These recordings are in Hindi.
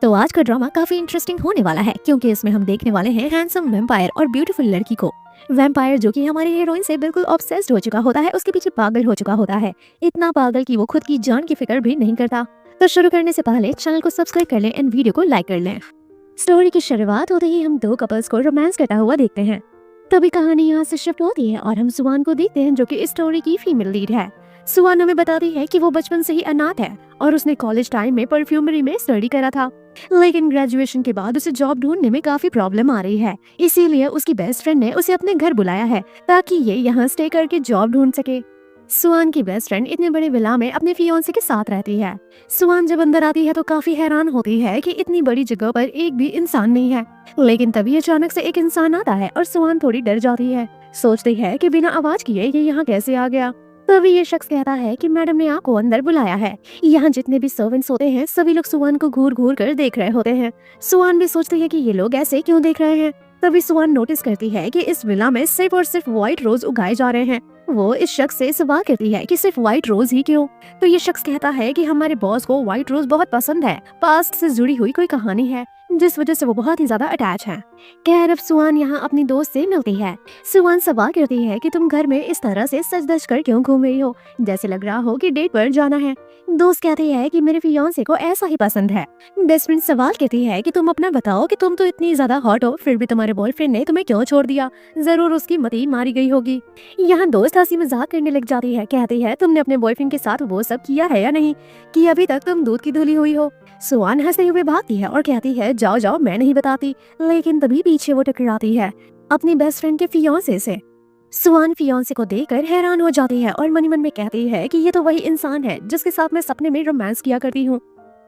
तो आज का ड्रामा काफी इंटरेस्टिंग होने वाला है क्योंकि इसमें हम देखने वाले हैं हैंडसम वैम्पायर और ब्यूटीफुल लड़की को। वैम्पायर जो कि हमारे हीरोइन से बिल्कुल ऑब्सेस्ड हो चुका होता है, उसके पीछे पागल हो चुका होता है, इतना पागल कि वो खुद की जान की फिक्र भी नहीं करता। तो शुरू करने से पहले चैनल को सब्सक्राइब कर लें एंड वीडियो को लाइक कर लें। स्टोरी की शुरुआत होते ही हम दो कपल्स को रोमांस करता हुआ देखते हैं। तभी कहानी यहाँ से शिफ्ट होती है और हम सुवान को देखते हैं जो कि इस स्टोरी की फीमेल लीड है। सुवान हमें बताती है कि वो बचपन से ही अनाथ है और उसने कॉलेज टाइम में परफ्यूमरी में स्टडी करा था, लेकिन ग्रेजुएशन के बाद उसे जॉब ढूंढने में काफी प्रॉब्लम आ रही है। इसीलिए उसकी बेस्ट फ्रेंड ने उसे अपने घर बुलाया है ताकि ये यहाँ स्टे करके जॉब ढूंढ सके। सुवान की बेस्ट फ्रेंड इतने बड़े विला में अपने फियांसे के साथ रहती है। सुवान जब अंदर आती है तो काफी हैरान होती है कि इतनी बड़ी जगह पर एक भी इंसान नहीं है, लेकिन तभी अचानक से एक इंसान आता है और सुवान थोड़ी डर जाती है। सोचती है कि बिना आवाज किए ये यहाँ कैसे आ गया। तभी ये शख्स कहता है कि मैडम ने आपको अंदर बुलाया है। यहाँ जितने भी सर्वेंट्स होते हैं सभी लोग सुवान को घूर घूर कर देख रहे होते हैं। सुवान भी सोचती है कि ये लोग ऐसे क्यों देख रहे हैं। तभी सुवान नोटिस करती है कि इस विला में सिर्फ और सिर्फ व्हाइट रोज उगाए जा रहे हैं। वो इस शख्स से सवाल करती है कि सिर्फ व्हाइट रोज ही क्यों। तो ये शख्स कहता है कि हमारे बॉस को व्हाइट रोज बहुत पसंद है, पास्ट से जुड़ी हुई कोई कहानी है जिस वजह से वो बहुत ही ज्यादा अटैच है। खैर अब सुवान यहाँ अपनी दोस्त से मिलती है। सुवान सवाल करती है कि तुम घर में इस तरह से सज धज कर क्यों घूम रही हो, जैसे लग रहा हो कि डेट पर जाना है। दोस्त कहती है कि मेरे फियांसे को ऐसा ही पसंद है। बेस्ट फ्रेंड सवाल करती है कि तुम अपना बताओ कि तुम तो इतनी ज्यादा हॉट हो, फिर भी तुम्हारे बॉयफ्रेंड ने तुम्हें क्यों छोड़ दिया, जरूर उसकी मती मारी गई होगी। यहाँ दोस्त हंसी मजाक करने लग जाती है, कहती है तुमने अपने बॉयफ्रेंड के साथ वो सब किया है या नहीं, कि अभी तक तुम दूध की धुली हुई हो। सुवान हंसते हुए भागती है और कहती है जाओ जाओ मैं नहीं बताती, लेकिन तभी पीछे वो टकराती है अपनी बेस्ट फ्रेंड के फियांसे से। सुवान फियांसे को देखकर हैरान हो जाती है और मन मन में कहती है कि ये तो वही इंसान है जिसके साथ मैं सपने में रोमांस किया करती हूँ।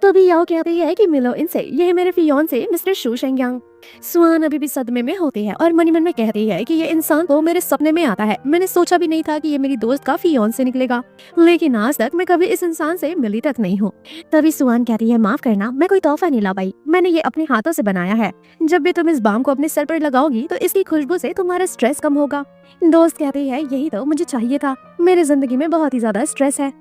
तभी याओ कहती है कि मिलो इनसे, ये है मेरे फियांसे मिस्टर शू शेंगयांग। सुवान अभी भी सदमे में होती है और मन मन में कहती है कि ये इंसान तो मेरे सपने में आता है, मैंने सोचा भी नहीं था कि ये मेरी दोस्त का फियांसे निकलेगा, लेकिन आज तक मैं कभी इस इंसान से मिली तक नहीं हूँ। तभी सुवान कहती है माफ करना, मैं कोई तोहफा नहीं ला पाई, मैंने ये अपने हाथों से बनाया है। जब भी तुम इस बाम को अपने सर पर लगाओगी तो इसकी खुशबू से तुम्हारा स्ट्रेस कम होगा। दोस्त कहती है यही तो मुझे चाहिए था, मेरी जिंदगी में बहुत ही ज्यादा स्ट्रेस है।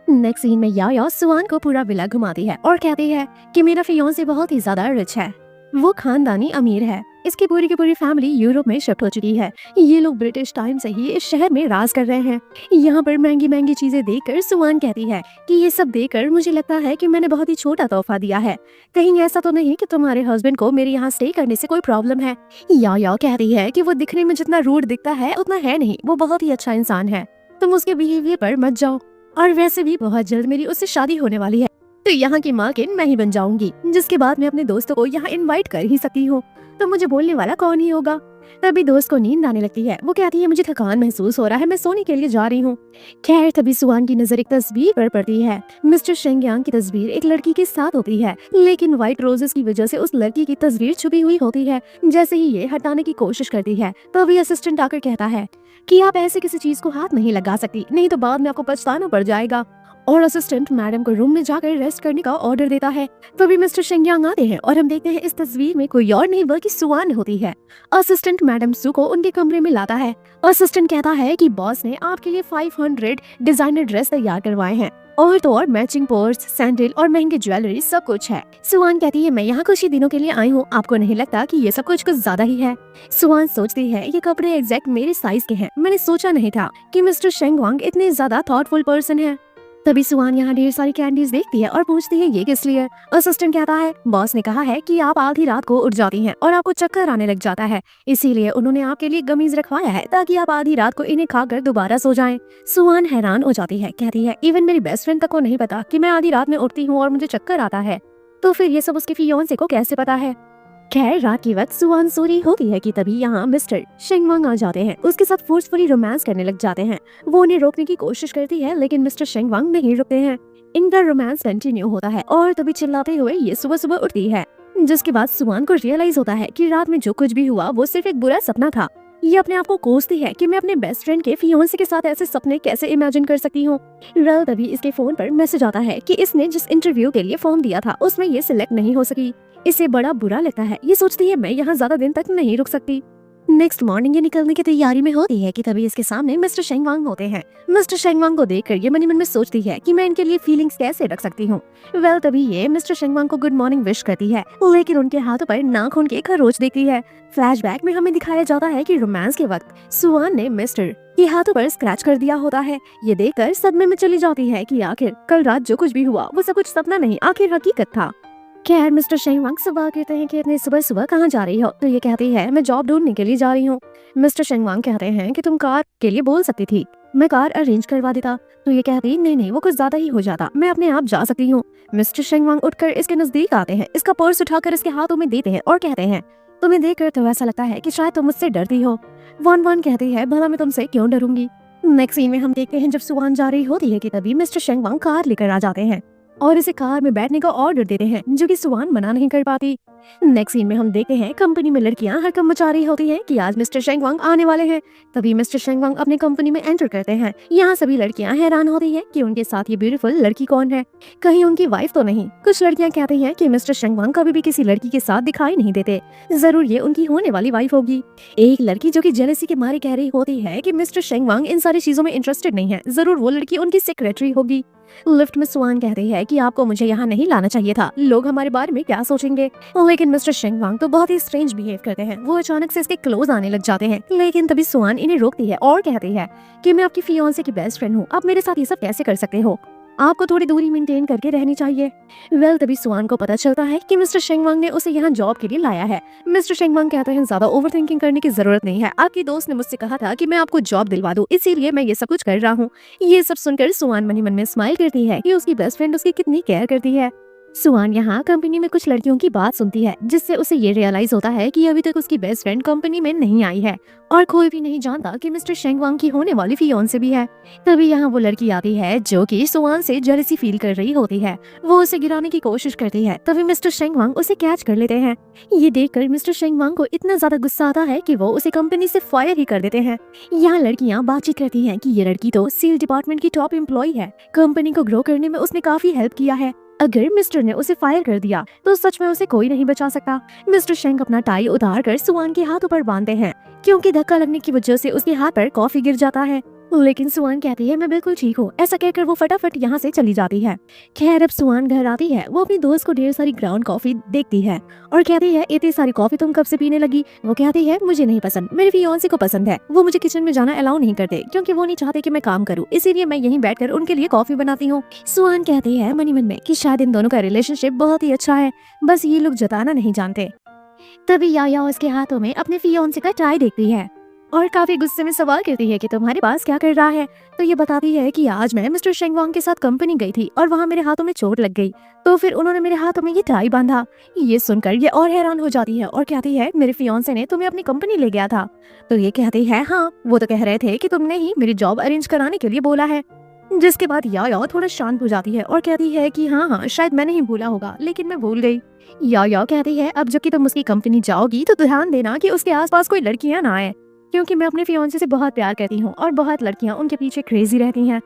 नेक्स्ट सीन में याओ सुवान को पूरा विला घुमाती है और कहती है कि मेरा फियांसे बहुत ही ज्यादा रिच है, वो खानदानी अमीर है, इसकी पूरी की पूरी फैमिली यूरोप में शिफ्ट हो चुकी है, ये लोग ब्रिटिश टाइम से ही इस शहर में राज कर रहे हैं। यहाँ पर महंगी महंगी चीजें देखकर सुवान कहती है कि ये सब देखकर मुझे लगता है कि मैंने बहुत ही छोटा तोहफा दिया है, कहीं ऐसा तो नहीं कि तुम्हारे हस्बैंड को मेरे यहाँ स्टे करने से कोई प्रॉब्लम है। याओ कहती है कि वो दिखने में जितना रूड दिखता है उतना है नहीं, वो बहुत ही अच्छा इंसान है, तुम उसके बिहेवियर पर मत जाओ, और वैसे भी बहुत जल्द मेरी उससे शादी होने वाली है, तो यहाँ की मालकिन मैं ही बन जाऊंगी, जिसके बाद मैं अपने दोस्तों को यहाँ इनवाइट कर ही सकती हूँ, तो मुझे बोलने वाला कौन ही होगा। तभी दोस्त को नींद आने लगती है, वो कहती है मुझे थकान महसूस हो रहा है, मैं सोने के लिए जा रही हूँ। खैर तभी सुवान की नजर एक तस्वीर पर पड़ती है। मिस्टर शेंगयांग की तस्वीर एक लड़की के साथ होती है, लेकिन व्हाइट रोजेस की वजह से उस लड़की की तस्वीर छुपी हुई होती है। जैसे ही ये हटाने की कोशिश करती है तभी असिस्टेंट आकर कहता है कि आप ऐसे किसी चीज को हाथ नहीं लगा सकती, नहीं तो बाद में आपको पछताना पड़ जाएगा। और असिस्टेंट मैडम को रूम में जाकर रेस्ट करने का ऑर्डर देता है। तभी मिस्टर शेंगयांग आते हैं और हम देखते हैं इस तस्वीर में कोई और नहीं बल्कि सुवान होती है। असिस्टेंट मैडम सू को उनके कमरे में लाता है। असिस्टेंट कहता है कि बॉस ने आपके लिए 500 डिजाइनर ड्रेस तैयार करवाए हैं, और तो और मैचिंग पर्स, सैंडल और महंगे ज्वेलरी सब कुछ है। सुवान कहती है मैं यहाँ कुछ ही दिनों के लिए आई हूँ, आपको नहीं लगता कि ये सब कुछ ज्यादा ही है। सुवान सोचती है ये कपड़े एग्जैक्ट मेरे साइज के हैं, मैंने सोचा नहीं था कि मिस्टर शेंगयांग इतने ज्यादा थॉटफुल पर्सन है। तभी सुवान यहाँ ढेर सारी कैंडीज देखती है और पूछती है ये किस लिए। असिस्टेंट कहता है बॉस ने कहा है कि आप आधी रात को उठ जाती हैं और आपको चक्कर आने लग जाता है, इसीलिए उन्होंने आपके लिए गमीज रखवाया है ताकि आप आधी रात को इन्हें खाकर दोबारा सो जाएं। सुवान हैरान हो जाती है, कहती है इवन मेरी बेस्ट फ्रेंड तक को नहीं पता कि मैं आधी रात में उठती हूँ और मुझे चक्कर आता है, तो फिर ये सब उसके फियांसे को कैसे पता है। खैर रात की वक्त सुवान सो रही होती है कि तभी यहाँ मिस्टर शेंगयांग आ जाते हैं, उसके साथ फोर्सफुली रोमांस करने लग जाते हैं। वो उन्हें रोकने की कोशिश करती है लेकिन मिस्टर शेंगयांग नहीं रुकते हैं। इनका रोमांस कंटिन्यू होता है और तभी चिल्लाते हुए ये सुबह सुबह उठती है, जिसके बाद सुवान को रियलाइज होता है कि रात में जो कुछ भी हुआ वो सिर्फ एक बुरा सपना था। ये अपने आप को कोसती है कि मैं अपने बेस्ट फ्रेंड के फियांसे के साथ ऐसे सपने कैसे इमेजिन कर सकती हूँ। तभी इसके फोन पर मैसेज आता है कि इसने जिस इंटरव्यू के लिए फॉर्म दिया था उसमें ये सिलेक्ट नहीं हो सकी। इसे बड़ा बुरा लगता है, ये सोचती है मैं यहाँ ज्यादा दिन तक नहीं रुक सकती। नेक्स्ट मॉर्निंग ये निकलने की तैयारी में होती है कि तभी इसके सामने मिस्टर शेंगवांग होते हैं। मिस्टर शेंगवांग को देखकर ये मन ही मन में सोचती है कि मैं इनके लिए फीलिंग्स कैसे रख सकती हूँ। वेल तभी ये मिस्टर शेंगवांग को गुड मॉर्निंग विश करती है, लेकिन उनके हाथों पर नाखून के खरोच देखती है। फ्लैशबैक में हमें दिखाया जाता है कि रोमांस के वक्त सुआन ने मिस्टर के हाथों पर स्क्रैच कर दिया होता है। ये देखकर सदमे में चली जाती है कि आखिर कल रात जो कुछ भी हुआ वो सब कुछ सपना नहीं, आखिर हकीकत था। खैर मिस्टर शेंगवांग सवाल कहते हैं कि इतने सुबह सुबह कहाँ जा रही हो, तो ये कहती है मैं जॉब ढूंढने के लिए जा रही हूँ। मिस्टर शेंगवांग कहते हैं कि तुम कार के लिए बोल सकती थी, मैं कार अरेंज करवा देता। तो ये कहती नहीं नहीं वो कुछ ज्यादा ही हो जाता, मैं अपने आप जा सकती हूँ। मिस्टर शेंगवांग उठकर इसके नजदीक आते हैं, इसका पर्स उठाकर इसके हाथों में देते हैं और कहते हैं तुम्हें देखकर तो ऐसा लगता है कि शायद तुम मुझसे डरती हो। वन वन कहती है भला मैं तुमसे क्यों डरूंगी। नेक्स्ट सीन में हम देखते हैं जब सुहान जा रही होती है कि तभी मिस्टर शेंगवांग कार लेकर आ जाते हैं और इसे कार में बैठने का ऑर्डर देते हैं, जो कि सुहान मना नहीं कर पाती। नेक्स्ट सीन में हम देखते हैं कंपनी में लड़कियां हड़कंप मचा रही होती हैं कि आज मिस्टर शेंगवांग आने वाले हैं। तभी मिस्टर शेंगवांग अपने कंपनी में एंटर करते हैं। यहाँ सभी लड़कियां हैरान होती हैं कि उनके साथ ये ब्यूटीफुल लड़की कौन है, कहीं उनकी वाइफ तो नहीं। कुछ लड़कियां कहती हैं कि मिस्टर शेंगवांग कभी भी किसी लड़की के साथ दिखाई नहीं देते, जरूर ये उनकी होने वाली वाइफ होगी। एक लड़की जो कि जेलसी के मारे कह रही होती है कि मिस्टर शेंगवांग इन सारी चीजों में इंटरेस्टेड नहीं है, जरूर वो लड़की उनकी सेक्रेटरी होगी। लिफ्ट में सुआन कहती है कि आपको मुझे यहाँ नहीं लाना चाहिए था, लोग हमारे बारे में क्या सोचेंगे। लेकिन मिस्टर शेंगवांग तो बहुत ही स्ट्रेंज बिहेव करते हैं, वो अचानक से इसके क्लोज आने लग जाते हैं। लेकिन तभी सुआन इन्हें रोकती है और कहती है कि मैं आपकी फियांसे की बेस्ट फ्रेंड हूँ, आप मेरे साथ ये सब कैसे कर सकते हो, आपको थोड़ी दूरी मेंटेन करके रहनी चाहिए। वेल तभी सुआन को पता चलता है कि मिस्टर शेंगवांग ने उसे यहाँ जॉब के लिए लाया है। मिस्टर शेंगवांग कहते हैं ज्यादा ओवरथिंकिंग करने की जरूरत नहीं है, आपकी दोस्त ने मुझसे कहा था कि मैं आपको जॉब दिलवा दूं, इसीलिए मैं ये सब कुछ कर रहा हूँ। ये सब सुनकर सुआन मन ही मन में स्माइल करती है कि उसकी बेस्ट फ्रेंड उसकी कितनी केयर करती है। सुआन यहाँ कंपनी में कुछ लड़कियों की बात सुनती है, जिससे उसे ये रियलाइज होता है कि अभी तक उसकी बेस्ट फ्रेंड कंपनी में नहीं आई है और कोई भी नहीं जानता कि मिस्टर शेंगवांग की होने वाली फियांसे भी है। तभी यहाँ वो लड़की आती है जो कि सुआन से जेलसी फील कर रही होती है, वो उसे गिराने की कोशिश करती है। तभी मिस्टर शेंगवांग उसे कैच कर लेते हैं। ये देखकर मिस्टर शेंगवांग को इतना ज्यादा गुस्सा आता है कि वो उसे कंपनी से फायर ही कर देते हैं। यहाँ लड़कियाँ बातचीत करती है कि ये लड़की तो सेल डिपार्टमेंट की टॉप एम्प्लॉय है, कंपनी को ग्रो करने में उसने काफी हेल्प किया है, अगर मिस्टर ने उसे फायर कर दिया तो सच में उसे कोई नहीं बचा सकता। मिस्टर शेंग अपना टाई उतार कर सुआन के हाथों पर बांधते हैं, क्योंकि धक्का लगने की वजह से उसके हाथ पर कॉफी गिर जाता है। लेकिन सुआन कहती है मैं बिल्कुल ठीक हूँ, ऐसा कहकर वो फटाफट यहाँ से चली जाती है। खैर अब सुआन घर आती है, वो अपनी दोस्त को ढेर सारी ग्राउंड कॉफी देखती है और कहती है इतनी सारी कॉफी तुम कब से पीने लगी। वो कहती है मुझे नहीं पसंद, मेरे फियांसे को पसंद है, वो मुझे किचन में जाना अलाउ नहीं करते क्योंकि वो नहीं चाहते कि मैं काम करूँ, इसीलिए मैं यहीं बैठकर उनके लिए कॉफी बनाती हूँ। सुआन कहती है मन ही मन में कि शायद इन दोनों का रिलेशनशिप बहुत ही अच्छा है, बस ये लोग जताना नहीं जानते। तभी याया उसके हाथों में अपने फियांसे का टाई देखती है और काफी गुस्से में सवाल करती है कि तुम्हारे पास क्या कर रहा है। तो ये बताती है कि आज मैं मिस्टर शेंगवांग के साथ कंपनी गई थी और वहाँ मेरे हाथों में चोट लग गई, तो फिर उन्होंने मेरे हाथों में ये टाई बांधा। ये सुनकर ये और हैरान हो जाती है और कहती है मेरे फियांसे ने तुम्हें अपनी कंपनी ले गया था। तो ये कहती है हाँ, वो तो कह रहे थे कि तुमने ही मेरी जॉब अरेंज कराने के लिए बोला है। जिसके बाद याया थोड़ा शांत हो जाती है और कहती है कि हाँ शायद मैंने ही भूला होगा, लेकिन मैं भूल गई। याया कहती है अब जबकि तुम उसकी कंपनी जाओगी तो ध्यान देना कि उसके आसपास कोई लड़कियां ना आए, क्योंकि मैं अपने फियांसे से बहुत प्यार करती हूँ और बहुत लड़कियां उनके पीछे क्रेजी रहती हैं।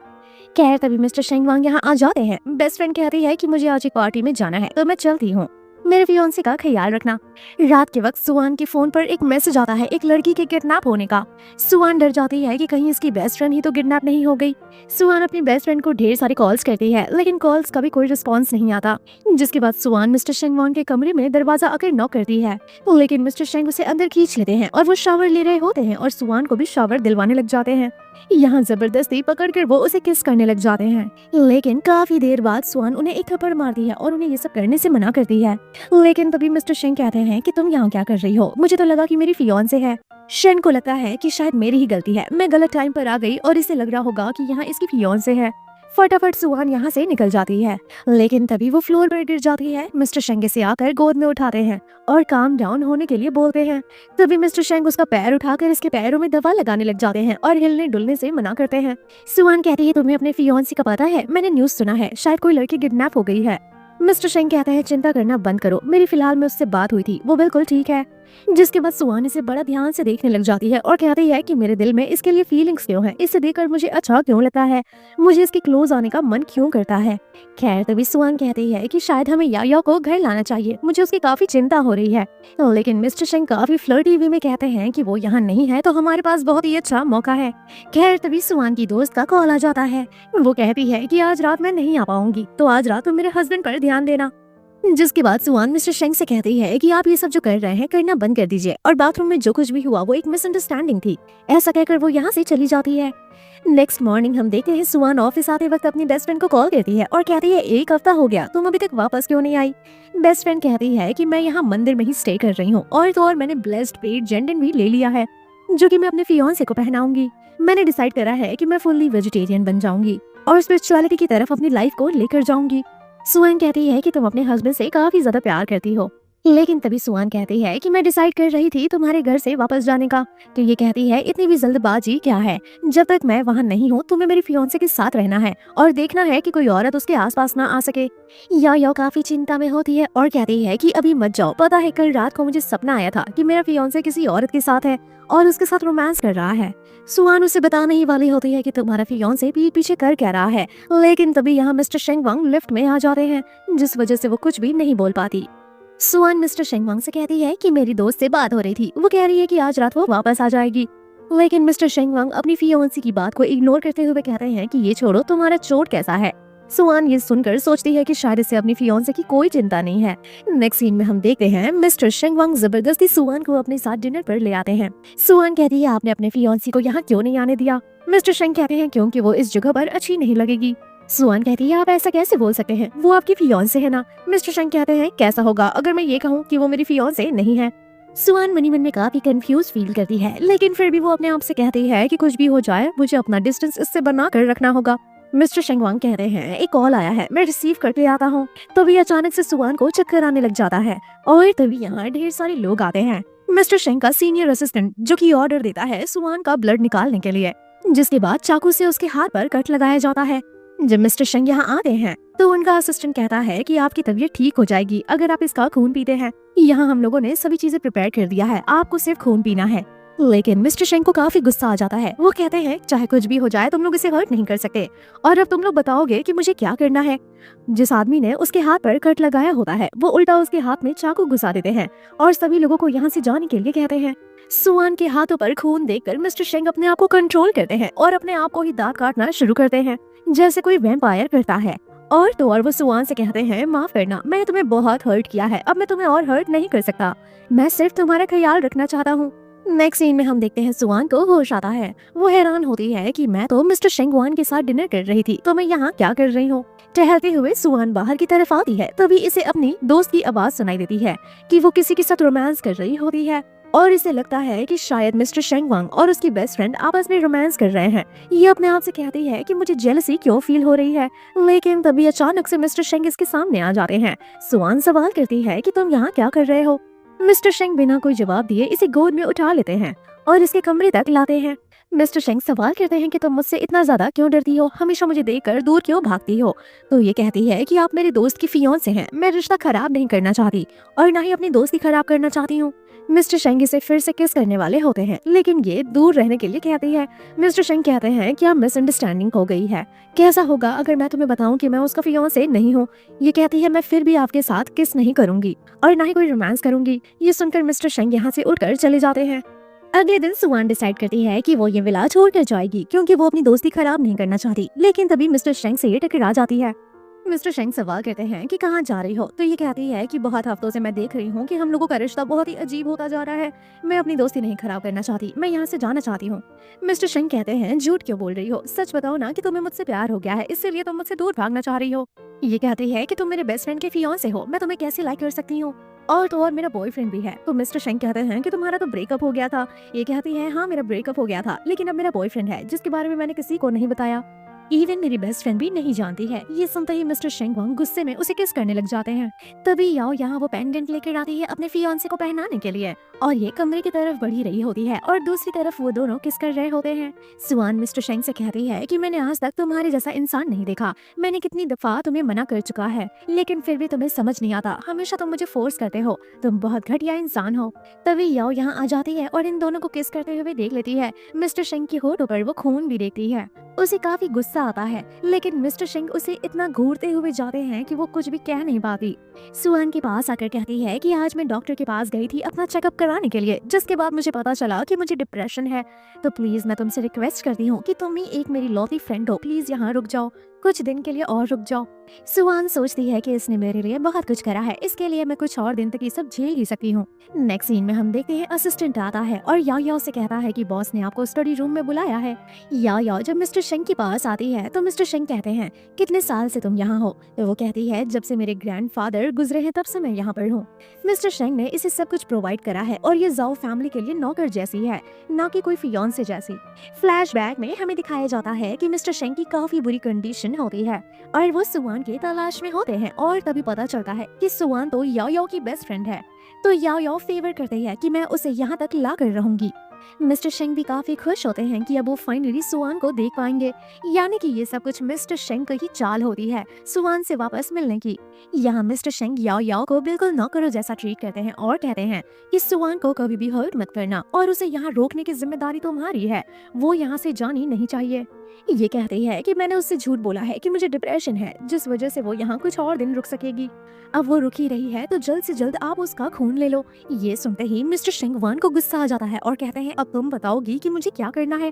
खैर तभी मिस्टर शेंगवांग यहाँ आ जाते हैं। बेस्ट फ्रेंड कहती है कि मुझे आज एक पार्टी में जाना है तो मैं चलती हूँ, मेरे फियांसे का ख्याल रखना। रात के वक्त सुआन के फोन पर एक मैसेज आता है एक लड़की के किडनैप होने का। सुआन डर जाती है कि कहीं इसकी बेस्ट फ्रेंड ही तो किडनैप नहीं हो गई। सुआन अपनी बेस्ट फ्रेंड को ढेर सारी कॉल्स करती है, लेकिन कॉल्स का भी कोई रिस्पॉन्स नहीं आता। जिसके बाद सुआन मिस्टर शेंगवांग के कमरे में दरवाजा आकर नॉक करती है, लेकिन मिस्टर शेंग उसे अंदर खींच लेते हैं और वो शावर ले रहे होते हैं और सुआन को भी शावर दिलवाने लग जाते हैं। यहाँ जबरदस्ती पकड़कर वो उसे किस करने लग जाते हैं, लेकिन काफी देर बाद सुआन उन्हें एक थप्पड़ मारती है और उन्हें ये सब करने से मना करती है। लेकिन तभी मिस्टर शेंग कहते हैं कि तुम यहाँ क्या कर रही हो, मुझे तो लगा कि मेरी फियांसे है। शेन को लगता है कि शायद मेरी ही गलती है, मैं गलत टाइम पर आ गई और इसे लग रहा होगा कि यहाँ इसकी फियांसे है। फटाफट सुहान यहाँ से निकल जाती है, लेकिन तभी वो फ्लोर पर गिर जाती है। मिस्टर शेंग इसे आकर गोद में उठाते हैं और काम डाउन होने के लिए बोलते हैं। तभी मिस्टर शेंग उसका पैर उठाकर इसके पैरों में दवा लगाने लग जाते हैं और हिलने डुलने से मना करते हैं। सुहान कहती है तुम्हें अपने फियांसे का पता है, मैंने न्यूज सुना है शायद कोई लड़की किडनैप हो गई है। मिस्टर शेंग कहते हैं चिंता करना बंद करो, मेरी फिलहाल में उससे बात हुई थी, वो बिल्कुल ठीक है। जिसके बाद सुहान इसे बड़ा ध्यान से देखने लग जाती है और कहती है कि मेरे दिल में इसके लिए फीलिंग्स क्यों है, इसे देखकर मुझे अच्छा क्यों लगता है, मुझे इसके क्लोज आने का मन क्यों करता है। खैर तभी सुहान कहती है कि शायद हमें याया को घर लाना चाहिए, मुझे उसकी काफी चिंता हो रही है। लेकिन मिस्टर शेंग काफी फ्लर्टी वे में कहते हैं कि वो यहाँ नहीं है तो हमारे पास बहुत ही अच्छा मौका है। खैर तभी सुहान की दोस्त का कॉल आ जाता है। वो कहती है कि आज रात मैं नहीं आ पाऊंगी, तो आज रात तुम मेरे हस्बैंड पर ध्यान देना। जिसके बाद सुहान मिस्टर शेंग से कहती है कि आप ये सब जो कर रहे हैं करना बंद कर दीजिए, और बाथरूम में जो कुछ भी हुआ वो एक मिसअंडरस्टैंडिंग थी। ऐसा कहकर वो यहाँ से चली जाती है। नेक्स्ट मॉर्निंग हम देखते हैं सुहान ऑफिस आते वक्त अपनी बेस्ट फ्रेंड को कॉल करती है और कहती है 1 हफ्ता हो गया, तुम अभी तक वापस क्यों नहीं आई। बेस्ट फ्रेंड कहती है कि मैं यहाँ मंदिर में ही स्टे कर रही हूँ, और तो और मैंने ब्लेस्ड पेड जेंडन भी ले लिया है जो कि मैं अपने फियांसे को पहनाऊंगी। मैंने डिसाइड करा है कि मैं फुल्ली वेजिटेरियन बन जाऊंगी और स्पिरिचुअलिटी की तरफ अपनी लाइफ को लेकर जाऊंगी। सुहान कहती है कि तुम अपने हस्बैंड से काफी ज्यादा प्यार करती हो। लेकिन तभी सुहान कहती है कि मैं डिसाइड कर रही थी तुम्हारे घर से वापस जाने का। तो ये कहती है इतनी भी जल्दबाजी क्या है, जब तक मैं वहाँ नहीं हूँ तुम्हें मेरे फियांसे के साथ रहना है और देखना है कि कोई औरत उसके आसपास ना आ सके। या काफी चिंता में होती है और कहती है कि अभी मत जाओ, पता है कल रात को मुझे सपना आया था कि मेरा फियांसे किसी औरत के साथ है और उसके साथ रोमांस कर रहा है। सुहान उसे बताने ही वाली होती है कि तुम्हारा फियांसे पीठ पीछे कर क्या रहा है, लेकिन तभी यहाँ मिस्टर शेंग वांग लिफ्ट में आ जाते हैं, जिस वजह से वो कुछ भी नहीं बोल पाती। सुहान मिस्टर शेंग वांग से कहती है कि मेरी दोस्त से बात हो रही थी, वो कह रही है कि आज रात वो वापस आ जाएगी। लेकिन मिस्टर शेंग वांग अपनी फियांसी की बात को इग्नोर करते हुए कहते हैं कि ये छोड़ो, तुम्हारा चोट कैसा है। सुहान ये सुनकर सोचती है कि शायद इसे अपनी फियांसे की कोई चिंता नहीं है। नेक्स्ट सीन में हम देखते हैं मिस्टर शेंग वांग जबरदस्ती सुहान को अपने साथ डिनर पर ले आते हैं। सुहान कहती है आपने अपने फियांसी को यहाँ क्यों नहीं आने दिया। मिस्टर शेंग कहते हैं क्योंकि वो इस जगह पर अच्छी नहीं लगेगी। सुहान कहती है आप ऐसा कैसे बोल सकते हैं, वो आपकी फियांसे है ना। मिस्टर शेंग कहते हैं कैसा होगा अगर मैं ये कहूँ कि वो मेरी फियांसे नहीं है। सुहान मनी मन में काफी कंफ्यूज फील करती है, लेकिन फिर भी वो अपने आप से कहती है कि कुछ भी हो जाए मुझे अपना डिस्टेंस इससे बना कर रखना होगा। मिस्टर शेंग वांग कहते हैं एक कॉल आया है, मैं रिसीव करके आता हूँ। तभी अचानक से सुहान को चक्कर आने लग जाता है और तभी यहाँ ढेर सारे लोग आते हैं। मिस्टर शेंग का सीनियर असिस्टेंट जो कि ऑर्डर देता है सुहान का ब्लड निकालने के लिए, जिसके बाद चाकू से उसके हाथ पर कट लगाया जाता है। जब मिस्टर शेंग यहाँ आते हैं तो उनका असिस्टेंट कहता है कि आपकी तबीयत ठीक हो जाएगी अगर आप इसका खून पीते हैं। यहाँ हम लोगों ने सभी चीजें प्रिपेयर कर दिया है, आपको सिर्फ खून पीना है। लेकिन मिस्टर शेंग को काफी गुस्सा आ जाता है। वो कहते हैं चाहे कुछ भी हो जाए तुम लोग इसे हर्ट नहीं कर सकते, और अब तुम लोग बताओगे कि मुझे क्या करना है। जिस आदमी ने उसके हाथ पर कट लगाया होता है वो उल्टा उसके हाथ में चाकू घुसा देते हैं और सभी लोगों को यहाँ से जाने के लिए कहते हैं। सुहान के हाथों पर खून देखकर मिस्टर शेंग अपने आप को कंट्रोल करते हैं और अपने आप को ही दांत काटना शुरू करते हैं जैसे कोई वैम्पायर करता है। और तो और वो सुहान से कहते हैं माफ करना, मैंने तुम्हें बहुत हर्ट किया है, अब मैं तुम्हें और हर्ट नहीं कर सकता, मैं सिर्फ तुम्हारा ख्याल रखना चाहता हूँ। नेक्स्ट सीन में हम देखते हैं सुहान को होश आता है। वो हैरान होती है कि मैं तो मिस्टर शेंग वान के साथ डिनर कर रही थी, तो मैं यहाँ क्या कर रही हूँ। टहलते हुए सुहान बाहर की तरफ आती है, तभी इसे अपनी दोस्त की आवाज सुनाई देती है कि वो किसी के साथ रोमांस कर रही होती है और इसे लगता है कि शायद मिस्टर शेंग वांग और उसकी बेस्ट फ्रेंड आपस में रोमांस कर रहे हैं। ये अपने आप से कहती है कि मुझे जेलसी क्यों फील हो रही है, लेकिन तभी अचानक से मिस्टर शेंग इसके सामने आ जाते हैं। सुहान सवाल करती है कि तुम यहाँ क्या कर रहे हो। मिस्टर शेंग बिना कोई जवाब दिए इसे गोद में उठा लेते हैं और इसके कमरे तक लाते हैं। मिस्टर शेंग सवाल करते हैं कि तुम मुझसे इतना ज्यादा क्यों डरती हो, हमेशा मुझे देखकर दूर क्यों भागती हो। तो ये कहती है कि आप मेरे दोस्त की फियांसे हैं, मैं रिश्ता खराब नहीं करना चाहती और ना ही अपनी दोस्ती खराब करना चाहती हूँ। मिस्टर शेंग इसे फिर से किस करने वाले होते हैं, लेकिन ये दूर रहने के लिए कहती है। मिस्टर शेंग कहते हैं कि आप मिसअंडरस्टैंडिंग हो गई है, कैसा होगा अगर मैं तुम्हें बताऊं कि मैं उसका फियांसे नहीं हूँ। ये कहती है मैं फिर भी आपके साथ किस नहीं करूंगी और ना ही कोई रोमांस करूंगी। ये सुनकर मिस्टर शेंग यहाँ से उठकर चले जाते हैं। अगले दिन सुहान डिसाइड करती है कि वो ये विला छोड़कर जाएगी क्योंकि वो अपनी दोस्ती खराब नहीं करना चाहती, लेकिन तभी मिस्टर शेंग से ये टकरा जाती है। मिस्टर शेंग सवाल करते हैं कि कहाँ जा रही हो, तो ये कहती है कि बहुत हफ्तों से मैं देख रही हूँ कि हम लोगों का रिश्ता बहुत ही अजीब होता जा रहा है, मैं अपनी दोस्ती नहीं खराब करना चाहती, मैं यहाँ से जाना चाहती हूँ। मिस्टर शेंग कहते हैं झूठ क्यों बोल रही हो, सच बताओ ना कि तुम्हें मुझसे प्यार हो गया है, इसलिए तुम मुझसे दूर भागना चाह रही हो। ये कहती है कि तुम मेरे बेस्ट फ्रेंड के फियांसे हो, मैं तुम्हें कैसे लाइक कर सकती हूँ, और तो और मेरा बॉयफ्रेंड भी है। तो मिस्टर शेंग कहते हैं कि तुम्हारा तो ब्रेकअप हो गया था। ये कहती है हाँ मेरा ब्रेकअप हो गया था, लेकिन अब मेरा बॉयफ्रेंड है जिसके बारे में मैंने किसी को नहीं बताया। इवन मेरी बेस्ट फ्रेंड भी नहीं जानती है। ये सुनते ही मिस्टर शेंग वांग गुस्से में उसे किस करने लग जाते हैं। तभी याओ यहाँ वो पेंडेंट लेकर आती है अपने फियांसे को पहनाने के लिए और ये कमरे की तरफ बढ़ी रही होती है और दूसरी तरफ वो दोनों किस कर रहे होते हैं। सुआन मिस्टर शेंग से कहती है कि मैंने आज तक तुम्हारे जैसा इंसान नहीं देखा। मैंने कितनी दफा तुम्हें मना कर चुका है, लेकिन फिर भी तुम्हें समझ नहीं आता। हमेशा तुम मुझे फोर्स करते हो। तुम बहुत घटिया इंसान हो। तभी याओ यहाँ आ जाती है और इन दोनों को किस करते हुए देख लेती है। मिस्टर शेंग की होठों पर वो खून भी देखती है। उसे काफी गुस्सा आता है, लेकिन मिस्टर शेंग उसे इतना घूरते हुए जाते हैं कि वो कुछ भी कह नहीं पाती। सुआन के पास आकर कहती है कि आज मैं डॉक्टर के पास गई थी अपना चेकअप कराने के लिए, जिसके बाद मुझे पता चला कि मुझे डिप्रेशन है। तो प्लीज मैं तुमसे रिक्वेस्ट करती हूँ कि तुम ही एक मेरी लौती फ्रेंड हो, प्लीज यहाँ रुक जाओ, कुछ दिन के लिए और रुक जाओ। सुआन सोचती है कि इसने मेरे लिए बहुत कुछ करा है, इसके लिए मैं कुछ और दिन तक ये सब झेल ही सकती हूँ। नेक्स्ट सीन में हम देखते हैं असिस्टेंट आता है और याओ याओ से कहता है कि बॉस ने आपको स्टडी रूम में बुलाया है। याओ याओ जब मिस्टर शेंग के पास आती है तो मिस्टर शेंग कहते हैं कितने साल से तुम यहाँ हो। तो वो कहती है जब से मेरे ग्रैंडफादर गुजरे हैं तब से मैं यहाँ पर हूँ। मिस्टर शेंग ने इसे सब कुछ प्रोवाइड करा है और ये जाओ फैमिली के लिए नौकर जैसी है, ना कि कोई फियांसे जैसी। फ्लैशबैक में हमें दिखाया जाता है कि मिस्टर शेंग की काफी बुरी कंडीशन होती है और वो सुआन के तलाश में होते हैं और तभी पता चलता है कि सुआन तो याओ याओ की बेस्ट फ्रेंड है। तो याओ याओ फेवर करते हैं कि मैं उसे यहाँ तक ला कर रहूंगी। मिस्टर शेंग भी काफी खुश होते हैं कि अब वो फाइनली सुआन को देख पाएंगे, यानी कि ये सब कुछ मिस्टर शेंग की चाल होती है सुआन से वापस मिलने की। यहाँ मिस्टर शेंग याओ याओ को बिल्कुल नौकरों जैसा ट्रीट करते हैं और कहते हैं कि सुआन को कभी भी हर्ट मत करना और उसे यहाँ रोकने की जिम्मेदारी तुम्हारी है, वो यहाँ से जानी नहीं चाहिए। ये कहती है कि मैंने उससे झूठ बोला है कि मुझे डिप्रेशन है, जिस वजह से वो यहाँ कुछ और दिन रुक सकेगी। अब वो रुक ही रही है तो जल्द से जल्द आप उसका खून ले लो। ये सुनते ही मिस्टर शेंग वान को गुस्सा आ जाता है और कहते हैं अब तुम बताओगी कि मुझे क्या करना है।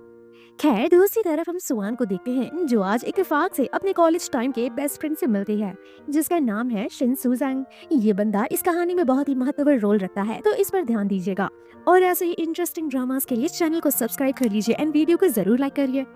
खैर दूसरी तरफ हम सुआन को देखते हैं जो आज इत्तेफाक से अपने कॉलेज टाइम के बेस्ट फ्रेंड से मिलती है जिसका नाम है शिन सुजांग। ये बंदा इस कहानी में बहुत ही महत्वपूर्ण रोल रखता है, तो इस पर ध्यान दीजिएगा और ऐसे ही इंटरेस्टिंग ड्रामास के लिए चैनल को सब्सक्राइब कर लीजिए एंड वीडियो को जरूर लाइक करिए।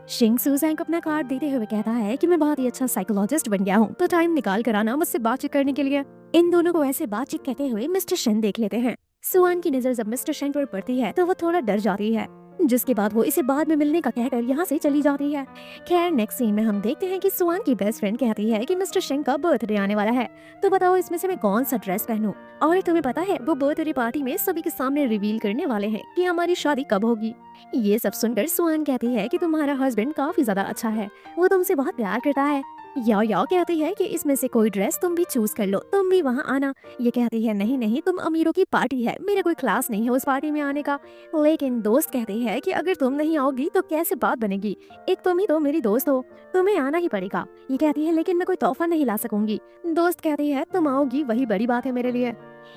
शिंग सुजांग अपना कार्ड देते हुए कहता है कि मैं बहुत ही अच्छा साइकोलॉजिस्ट बन गया हूँ, तो टाइम निकाल कर आना मुझसे बातचीत करने के लिए। इन दोनों को ऐसे बातचीत कहते हुए मिस्टर शेन देख लेते हैं। सुआन की नजर जब मिस्टर शेन पर पड़ती है तो वो थोड़ा डर जाती है, जिसके बाद वो इसे बाद में मिलने का कहकर यहाँ से चली जाती है। खैर नेक्स्ट सीन में हम देखते हैं कि सुआन की बेस्ट फ्रेंड कहती है कि मिस्टर शेंग का बर्थडे आने वाला है, तो बताओ इसमें से मैं कौन सा ड्रेस पहनूं। और तुम्हें पता है वो बर्थडे पार्टी में सभी के सामने रिवील करने वाले हैं कि हमारी शादी कब होगी। ये सब सुनकर सुआन कहती है कि तुम्हारा हस्बैंड काफी ज्यादा अच्छा है, वो तुमसे बहुत प्यार करता है। याओ याओ कहती है कि इसमें से कोई ड्रेस तुम भी चूज कर लो, तुम भी वहाँ आना। ये कहती है नहीं नहीं, तुम अमीरों की पार्टी है, मेरा कोई क्लास नहीं है उस पार्टी में आने का। लेकिन दोस्त कहती है कि अगर तुम नहीं आओगी तो कैसे बात बनेगी, एक तुम ही तो मेरी दोस्त हो, तुम्हें आना ही पड़ेगा। ये कहती है लेकिन मैं कोई तोहफा नहीं ला सकूंगी। दोस्त कहती है तुम आओगी वही बड़ी बात है मेरे लिए।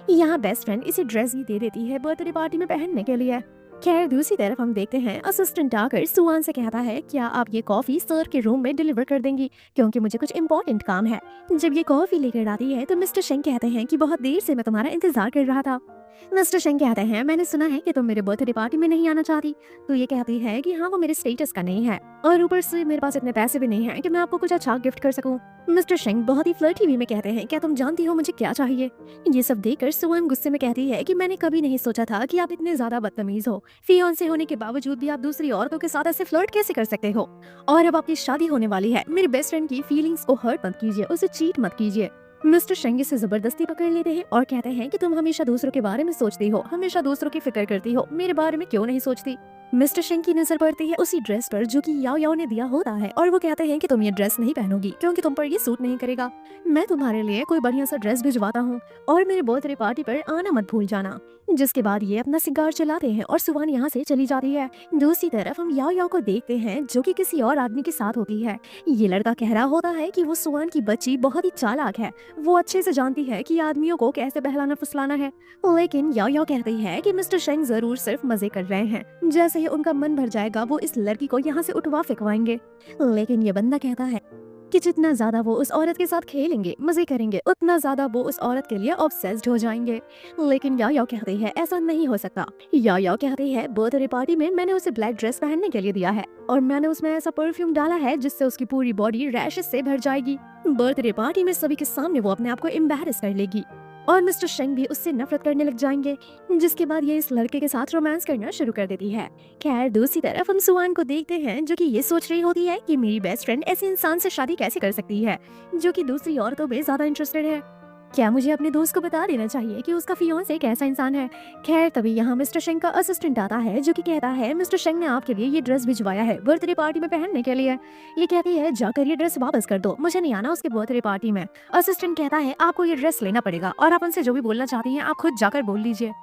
यहाँ बेस्ट फ्रेंड इसे ड्रेस भी दे देती है बर्थडे पार्टी में पहनने के लिए। खैर दूसरी तरफ हम देखते हैं असिस्टेंट आकर सुआन से कहता है क्या आप ये कॉफी सर के रूम में डिलीवर कर देंगी, क्योंकि मुझे कुछ इम्पोर्टेंट काम है। जब ये कॉफी लेकर आती है तो मिस्टर शेंग कहते हैं कि बहुत देर से मैं तुम्हारा इंतजार कर रहा था। मिस्टर शेंग कहते हैं मैंने सुना है कि तुम मेरे बर्थडे पार्टी में नहीं आना चाहती। तो ये कहती है कि हाँ वो मेरे स्टेटस का नहीं है और ऊपर से मेरे पास इतने पैसे भी नहीं हैं कि मैं आपको कुछ अच्छा गिफ्ट कर सकूं। मिस्टर शेंग बहुत ही फ्लर्टी वे में कहते हैं क्या तुम जानती हो मुझे क्या चाहिए। ये सब देखकर सुआन गुस्से में कहती है कि मैंने कभी नहीं सोचा था कि आप इतने ज्यादा बदतमीज हो, फियांसे होने के बावजूद भी आप दूसरी औरतों के साथ ऐसे फ्लर्ट कैसे कर सकते हो। और अब आपकी शादी होने वाली है, मेरे बेस्ट फ्रेंड की फीलिंग्स को हर्ट मत कीजिए, उसे चीट मत कीजिए। मिस्टर शेंग से जबरदस्ती पकड़ लेते हैं और कहते हैं कि तुम हमेशा दूसरों के बारे में सोचती हो, हमेशा दूसरों की फिक्र करती हो, मेरे बारे में क्यों नहीं सोचती। मिस्टर शेंग की नजर पड़ती है उसी ड्रेस पर जो कि याओ याओ ने दिया होता है और वो कहते हैं कि तुम ये ड्रेस नहीं पहनोगी क्योंकि तुम पर ये सूट नहीं करेगा। मैं तुम्हारे लिए कोई बढ़िया सा ड्रेस भिजवाता हूँ और मेरे बर्थडे पार्टी पर आना मत भूल जाना। जिसके बाद ये अपना सिगार चलाते हैं और सुआन यहाँ से चली जाती है। दूसरी तरफ हम याओ याओ को देखते हैं जो कि किसी और आदमी के साथ होती है। ये लड़का कह रहा होता है कि वो सुआन की बच्ची बहुत ही चालाक है, वो अच्छे से जानती है कि आदमियों को कैसे बहलाना फुसलाना है। लेकिन याओ याओ कहती है कि मिस्टर शेंग जरूर सिर्फ मजे कर रहे हैं, जैसे ही उनका मन भर जाएगा वो इस लड़की को यहाँ से उठवा फेंकवाएंगे। लेकिन ये बंदा कहता है कि जितना ज्यादा वो उस औरत के साथ खेलेंगे मजे करेंगे उतना ज्यादा वो उस औरत के लिए ऑब्सेस्ड हो जाएंगे। लेकिन याओ याओ कहती है ऐसा नहीं हो सकता। याओ याओ कहती है बर्थडे पार्टी में मैंने उसे ब्लैक ड्रेस पहनने के लिए दिया है और मैंने उसमें ऐसा परफ्यूम डाला है जिससे उसकी पूरी बॉडी रैशेस से भर जाएगी। बर्थडे पार्टी में सभी के सामने वो अपने आप को एम्बैरेस कर लेगी। और मिस्टर शेंग भी उससे नफरत करने लग जाएंगे, जिसके बाद ये इस लड़के के साथ रोमांस करना शुरू कर देती है। खैर दूसरी तरफ हम सुआन को देखते हैं जो कि ये सोच रही होती है कि मेरी बेस्ट फ्रेंड ऐसे इंसान से शादी कैसे कर सकती है जो कि दूसरी औरतों में ज्यादा इंटरेस्टेड है। क्या मुझे अपने दोस्त को बता देना चाहिए कि उसका फियांसे एक ऐसा इंसान है। खैर तभी यहाँ मिस्टर शेंग का असिस्टेंट आता है जो कि कहता है मिस्टर शेंग ने आपके लिए ये ड्रेस भिजवाया है बर्थडे पार्टी में पहनने के लिए। ये कहती है जाकर ये ड्रेस वापस कर दो, मुझे नहीं आना उसके बर्थडे पार्टी में। असिस्टेंट कहता है आपको ये ड्रेस लेना पड़ेगा और आप उनसे जो भी बोलना चाहती हैं आप खुद जाकर बोल लीजिए।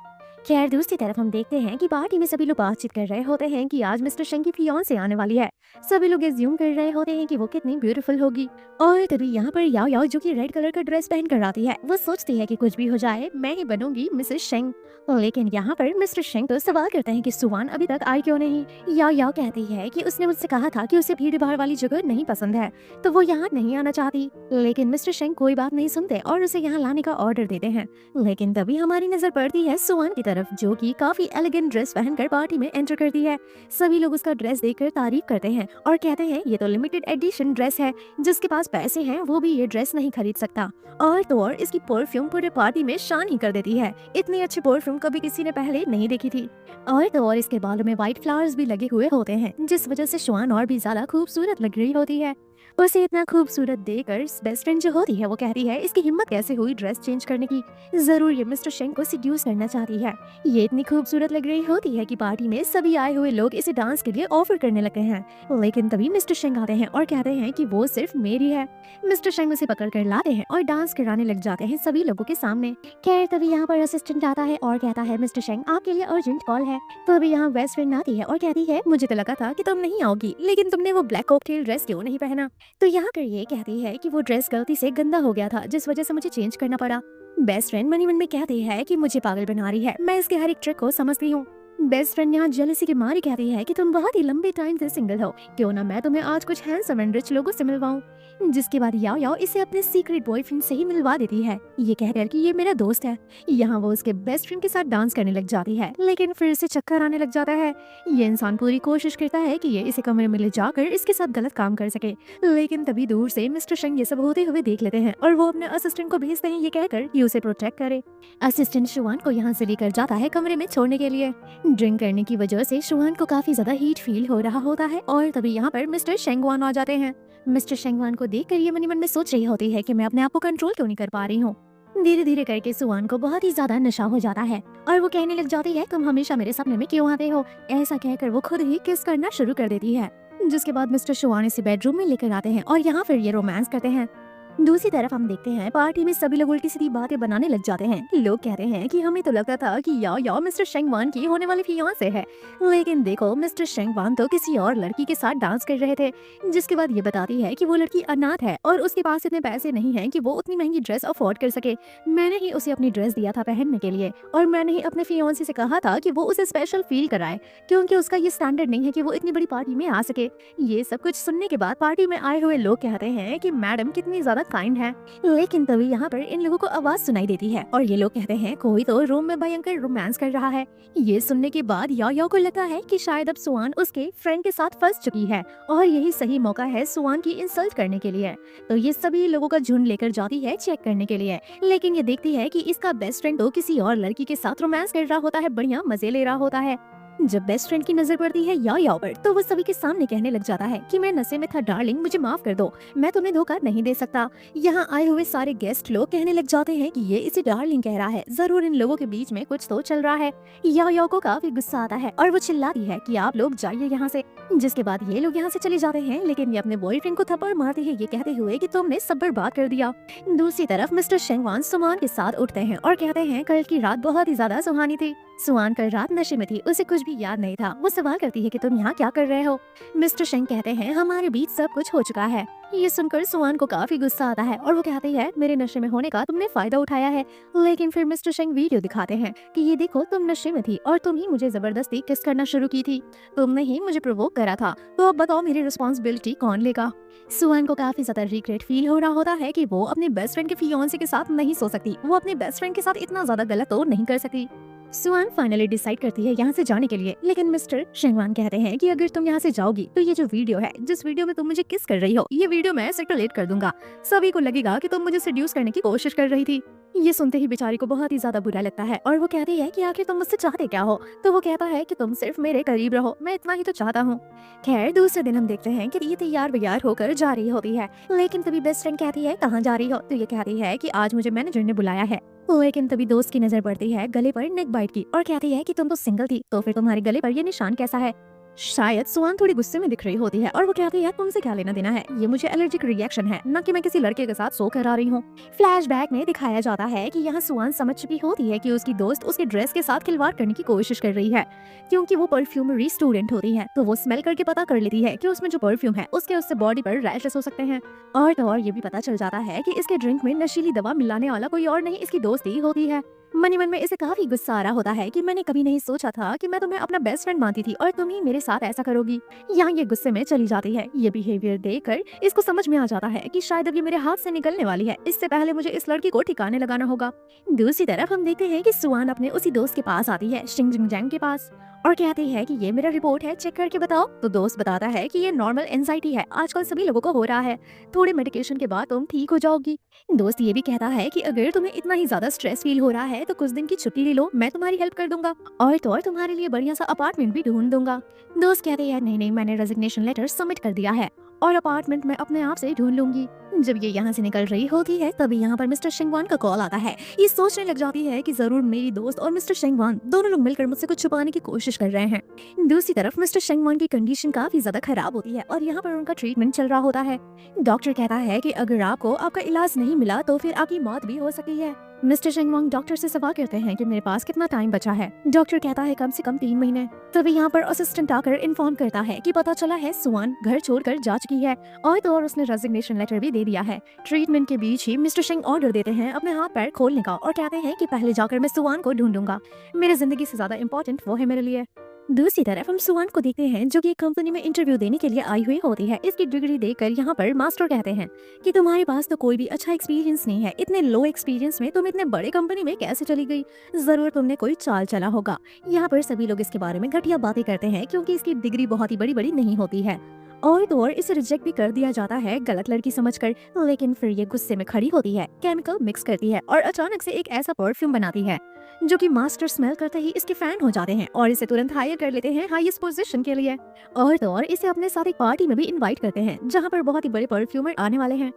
खैर दूसरी तरफ हम देखते हैं कि पार्टी में सभी लोग बातचीत कर रहे होते हैं कि आज मिस्टर शेंग की फियांसे आने वाली है। सभी लोग एज्यूम कर रहे होते हैं कि वो कितनी ब्यूटीफुल होगी। और तभी यहाँ पर याओ याओ जो कि रेड कलर का ड्रेस पहन कर आती है, वो सोचती है कि कुछ भी हो जाए मैं ही बनूंगी मिसेस शेंग। लेकिन यहाँ पर मिस्टर शेंग तो सवाल करते हैं कि सुवान अभी तक आई क्यों नहीं। याओ याओ कहती है कि उसने मुझसे कहा था कि उसे भीड़ भाड़ वाली जगह नहीं पसंद है तो वो यहाँ नहीं आना चाहती। लेकिन मिस्टर शेंग कोई बात नहीं सुनते और उसे यहाँ लाने का ऑर्डर देते हैं। लेकिन तभी हमारी नजर पड़ती है सुवान की तरफ जो कि काफी एलिगेंट ड्रेस पहनकर पार्टी में एंटर करती है। सभी लोग उसका ड्रेस देखकर तारीफ करते हैं और कहते हैं ये तो लिमिटेड एडिशन ड्रेस है, जिसके पास पैसे हैं वो भी ये ड्रेस नहीं खरीद सकता। और तो और इसकी परफ्यूम पूरे पार्टी में शान ही कर देती है, इतनी अच्छी परफ्यूम कभी किसी ने पहले नहीं देखी थी। और तो और इसके बालों में व्हाइट फ्लावर्स भी लगे हुए होते हैं जिस वजह से सुवान और भी ज्यादा खूबसूरत लग रही होती है। उसे इतना खूबसूरत देखकर बेस्ट फ्रेंड जो होती है वो कहती है इसकी हिम्मत कैसे हुई ड्रेस चेंज करने की, जरूर ये मिस्टर शेंग को सिड्यूस करना चाहती है। ये इतनी खूबसूरत लग रही होती है कि पार्टी में सभी आए हुए लोग इसे डांस के लिए ऑफर करने लगते हैं। लेकिन तभी मिस्टर शेंग आते हैं और कहते हैं कि वो सिर्फ मेरी है। मिस्टर शेंग उसे पकड़ कर लाते हैं और डांस कराने लग जाते हैं सभी लोगों के सामने। खैर तभी यहाँ पर असिस्टेंट आता है और कहता है मिस्टर शेंग आपके लिए अर्जेंट कॉल है। तो अभी यहाँ बेस्ट फ्रेंड आती है और कहती है मुझे तो लगा था कि तुम नहीं आओगी, लेकिन तुमने वो ब्लैक कॉकटेल ड्रेस क्यों नहीं पहना। तो यहाँ कर ये कहती है कि वो ड्रेस गलती से गंदा हो गया था जिस वजह से मुझे चेंज करना पड़ा। बेस्ट फ्रेंड मनी मन में कहती है कि मुझे पागल बना रही है, मैं इसके हर एक ट्रिक को समझती हूँ। बेस्ट फ्रेंड यहाँ जेलसी की मारी कहती है कि तुम बहुत ही लंबे टाइम से सिंगल हो, क्यों ना मैं तुम्हें आज कुछ हैंडसम एंड रिच लोगों से मिलवाऊं। जिसके बाद याओ याओ इसे अपने सीक्रेट बॉयफ्रेंड से ही मिलवा देती है, ये कहकर कि ये मेरा दोस्त है। यहाँ वो उसके बेस्ट फ्रेंड के साथ डांस करने लग जाती है, लेकिन फिर से चक्कर आने लग जाता है। ये इंसान पूरी कोशिश करता है कि ये इसे कमरे में ले जाकर इसके साथ गलत काम कर सके, लेकिन तभी दूर से मिस्टर शेंग ये सब होते हुए देख लेते हैं और वो अपने असिस्टेंट को भेजते हैं ये कहकर कि उसे प्रोटेक्ट करे। असिस्टेंट शुआन को यहाँ से लेकर जाता है कमरे में छोड़ने के लिए। ड्रिंक करने की वजह से शुआन को काफी ज्यादा हीट फील हो रहा होता है और तभी यहाँ पर मिस्टर शेंगवान आ जाते हैं। मिस्टर शेंगवान को देखकर ये मनी मन में सोच रही होती है कि मैं अपने आप को कंट्रोल क्यों नहीं कर पा रही हूँ। धीरे धीरे करके सुआन को बहुत ही ज्यादा नशा हो जाता है और वो कहने लग जाती है तुम हमेशा मेरे सपने में क्यों आते हो। ऐसा कहकर वो खुद ही किस करना शुरू कर देती है, जिसके बाद मिस्टर शुआन इसे बेडरूम में लेकर आते हैं और यहाँ फिर ये रोमांस करते हैं। दूसरी तरफ हम देखते हैं पार्टी में सभी लोग उल्टी सीधी बातें बनाने लग जाते हैं। लोग कहते हैं कि हमें तो लगता था कि याओ याओ मिस्टर शेंगवान की होने वाली फियांसे है, लेकिन देखो मिस्टर शेंगवान तो किसी और लड़की के साथ डांस कर रहे थे। जिसके बाद ये बताती है कि वो लड़की अनाथ है और उसके पास इतने पैसे नहीं हैं कि वो उतनी महंगी ड्रेस अफोर्ड कर सके। मैंने ही उसे अपनी ड्रेस दिया था पहनने के लिए और मैंने ही अपने फियांसे से कहा था कि वो उसे स्पेशल फील कराए, क्योंकि उसका ये स्टैंडर्ड नहीं है कि वो इतनी बड़ी पार्टी में आ सके। ये सब कुछ सुनने के बाद पार्टी में आए हुए लोग कहते हैं कि मैडम कितनी ज्यादा काइंड है। लेकिन तभी यहाँ पर इन लोगों को आवाज सुनाई देती है और ये लोग कहते हैं कोई तो रूम में भयंकर रोमांस कर रहा है। ये सुनने के बाद याओ याओ को लगता है कि शायद अब सुआन उसके फ्रेंड के साथ फंस चुकी है और यही सही मौका है सुआन की इंसल्ट करने के लिए। तो ये सभी लोगों का झुंड लेकर जाती है चेक करने के लिए, लेकिन ये देखती है कि इसका बेस्ट फ्रेंड तो किसी और लड़की के साथ रोमांस कर रहा होता है, बढ़िया मजे ले रहा होता है। जब बेस्ट फ्रेंड की नजर पड़ती है याओ याओ पर तो वो सभी के सामने कहने लग जाता है कि मैं नशे में था डार्लिंग, मुझे माफ कर दो, मैं तुम्हें धोखा नहीं दे सकता। यहाँ आए हुए सारे गेस्ट लोग कहने लग जाते हैं कि ये इसे डार्लिंग कह रहा है, जरूर इन लोगों के बीच में कुछ तो चल रहा है। याओ याओ को काफी गुस्सा आता है और वो चिल्लाती है कि आप लोग जाइए यहाँ से। जिसके बाद ये लोग यहाँ से चले जाते हैं, लेकिन ये अपने बॉयफ्रेंड को थप्पड़ मारते हैं ये कहते हुए कि तुमने सब बर्बाद कर दिया। दूसरी तरफ मिस्टर शेंगवान सुआन के साथ उठते हैं और कहते हैं कल की रात बहुत ही ज्यादा सुहानी थी। सुआन कल रात नशे में थी, उसे कुछ भी याद नहीं था। वो सवाल करती है कि तुम यहाँ क्या कर रहे हो। मिस्टर शेंग कहते हैं हमारे बीच सब कुछ हो चुका है। ये सुनकर सुआन को काफी गुस्सा आता है और वो कहती है मेरे नशे में होने का तुमने फायदा उठाया है। लेकिन फिर मिस्टर शेंग वीडियो दिखाते हैं कि ये देखो तुम नशे में थी और तुम ही मुझे जबरदस्ती किस करना शुरू की थी, तुमने ही मुझे प्रोवोक करा था, तो अब बताओ मेरी रिस्पॉन्सिबिलिटी कौन लेगा। सुआन को काफी ज्यादा रिग्रेट फील हो रहा होता है कि वो अपने बेस्ट फ्रेंड के फियांसे के साथ नहीं सो सकती, वो अपने बेस्ट फ्रेंड के साथ इतना ज्यादा गलत तो नहीं कर सकती। सुआन फाइनली डिसाइड करती है यहाँ से जाने के लिए, लेकिन मिस्टर शेंगवान कहते हैं कि अगर तुम यहाँ से जाओगी तो ये जो वीडियो है जिस वीडियो में तुम मुझे किस कर रही हो, ये वीडियो मैं सर्कुलेट कर दूंगा, सभी को लगेगा कि तुम मुझे सेड्यूस करने की कोशिश कर रही थी। ये सुनते ही बेचारी को बहुत ही ज्यादा बुरा लगता है और वो कहती है कि आखिर तुम मुझसे चाहते क्या हो। तो वो कहता है कि तुम सिर्फ मेरे करीब रहो, मैं इतना ही तो चाहता हूँ। खैर दूसरे दिन हम देखते हैं कि ये तैयार व्यार होकर जा रही होती है, लेकिन तभी बेस्ट फ्रेंड कहती है कहाँ जा रही हो। तो ये कहती है कि आज मुझे मैनेजर ने बुलाया है। लेकिन तभी दोस्त की नजर पड़ती है गले पर नेक बाइट की और कहती है कि तुम तो सिंगल थी, तो फिर तुम्हारे गले पर ये निशान कैसा है। शायद सुहान थोड़ी गुस्से में दिख रही होती है और वो कहती है तुमसे क्या लेना देना है, ये मुझे एलर्जिक रिएक्शन है, न कि मैं किसी लड़के के साथ सो कर आ रही हूँ। फ्लैशबैक में दिखाया जाता है कि यहाँ सुहान समझ चुकी होती है कि उसकी दोस्त उसके ड्रेस के साथ खिलवाड़ करने की कोशिश कर रही है, क्योंकि वो परफ्यूमरी स्टूडेंट होती है। तो वो स्मेल करके पता कर लेती है कि उसमें जो परफ्यूम है उससे बॉडी पर रैशेस हो सकते हैं। और तो और ये भी पता चल जाता है कि इसके ड्रिंक में नशीली दवा मिलाने वाला कोई और नहीं, इसकी दोस्त ही होती है। मन ही मन में इसे काफी गुस्सा आ रहा होता है कि मैंने कभी नहीं सोचा था कि मैं तुम्हें अपना बेस्ट फ्रेंड मानती थी और तुम ही मेरे साथ ऐसा करोगी। यहाँ ये गुस्से में चली जाती है। ये बिहेवियर देखकर इसको समझ में आ जाता है कि शायद अब ये मेरे हाथ से निकलने वाली है, इससे पहले मुझे इस लड़की को ठिकाने लगाना होगा। दूसरी तरफ हम देखते हैं कि सुहान अपने उसी दोस्त के पास आती है, शिंग जिंग जैंग के पास, और कहती है कि ये मेरा रिपोर्ट है, चेक करके बताओ। तो दोस्त बताता है कि ये नॉर्मल एंजाइटी है, आजकल सभी लोगों को हो रहा है, थोड़े मेडिकेशन के बाद तुम ठीक हो जाओगी। दोस्त ये भी कहता है कि अगर तुम्हें इतना ही ज्यादा स्ट्रेस फील हो रहा है तो कुछ दिन की छुट्टी ले लो, मैं तुम्हारी हेल्प कर दूंगा और तो और तुम्हारे लिए बढ़िया सा अपार्टमेंट भी ढूंढ दूंगा। दोस्त कहते हैं नहीं, मैंने रेजिग्नेशन लेटर सबमिट कर दिया है और अपार्टमेंट मैं अपने आप से ढूंढ लूंगी। जब ये यहाँ से निकल रही होती है तभी यहाँ पर मिस्टर शेंगवान का कॉल आता है। ये सोचने लग जाती है कि जरूर मेरी दोस्त और मिस्टर शेंगवान दोनों लोग मिलकर मुझसे कुछ छुपाने की कोशिश कर रहे हैं। दूसरी तरफ मिस्टर शेंगवान की कंडीशन काफी ज्यादा खराब होती है और यहाँ पर उनका ट्रीटमेंट चल रहा होता है। डॉक्टर कहता है कि अगर आपको आपका इलाज नहीं मिला तो फिर आपकी मौत भी हो सकती है। मिस्टर शेंगवांग डॉक्टर से सवाल करते हैं कि मेरे पास कितना टाइम बचा है। डॉक्टर कहता है कम से कम 3 महीने। तभी यहाँ पर असिस्टेंट आकर इन्फॉर्म करता है कि पता चला है सुहान घर छोड़कर जा चुकी है और तो और उसने रेजिग्नेशन लेटर भी दे दिया है। ट्रीटमेंट के बीच ही मिस्टर शेंग ऑर्डर देते हैं अपने हाथ पैर खोलने का और कहते हैं कि पहले जाकर मैं सुहान को ढूंढूंगा, मेरी जिंदगी से ज्यादा इम्पोर्टेंट वो है मेरे लिए। दूसरी तरफ हम सुहान को देखते हैं जो कि एक कंपनी में इंटरव्यू देने के लिए आई हुई होती है। इसकी डिग्री देखकर यहाँ पर मास्टर कहते हैं कि तुम्हारे पास तो कोई भी अच्छा एक्सपीरियंस नहीं है, इतने लो एक्सपीरियंस में तुम इतने बड़े कंपनी में कैसे चली गई, जरूर तुमने कोई चाल चला होगा। यहाँ पर सभी लोग इसके बारे में घटिया बातें करते हैं क्योंकि इसकी डिग्री बहुत ही बड़ी नहीं होती है और तो और इसे रिजेक्ट भी कर दिया जाता है गलत लड़की समझकर। लेकिन फिर ये गुस्से में खड़ी होती है, केमिकल मिक्स करती है और अचानक से एक ऐसा परफ्यूम बनाती है जो कि मास्टर स्मेल करते ही इसके फैन हो जाते हैं और इसे तुरंत हायर कर लेते हैं हाईएस्ट पोजीशन के लिए और तो और इसे अपने साथ एक पार्टी में भी इनवाइट करते हैं जहां पर बहुत ही बड़े परफ्यूमर आने वाले हैं।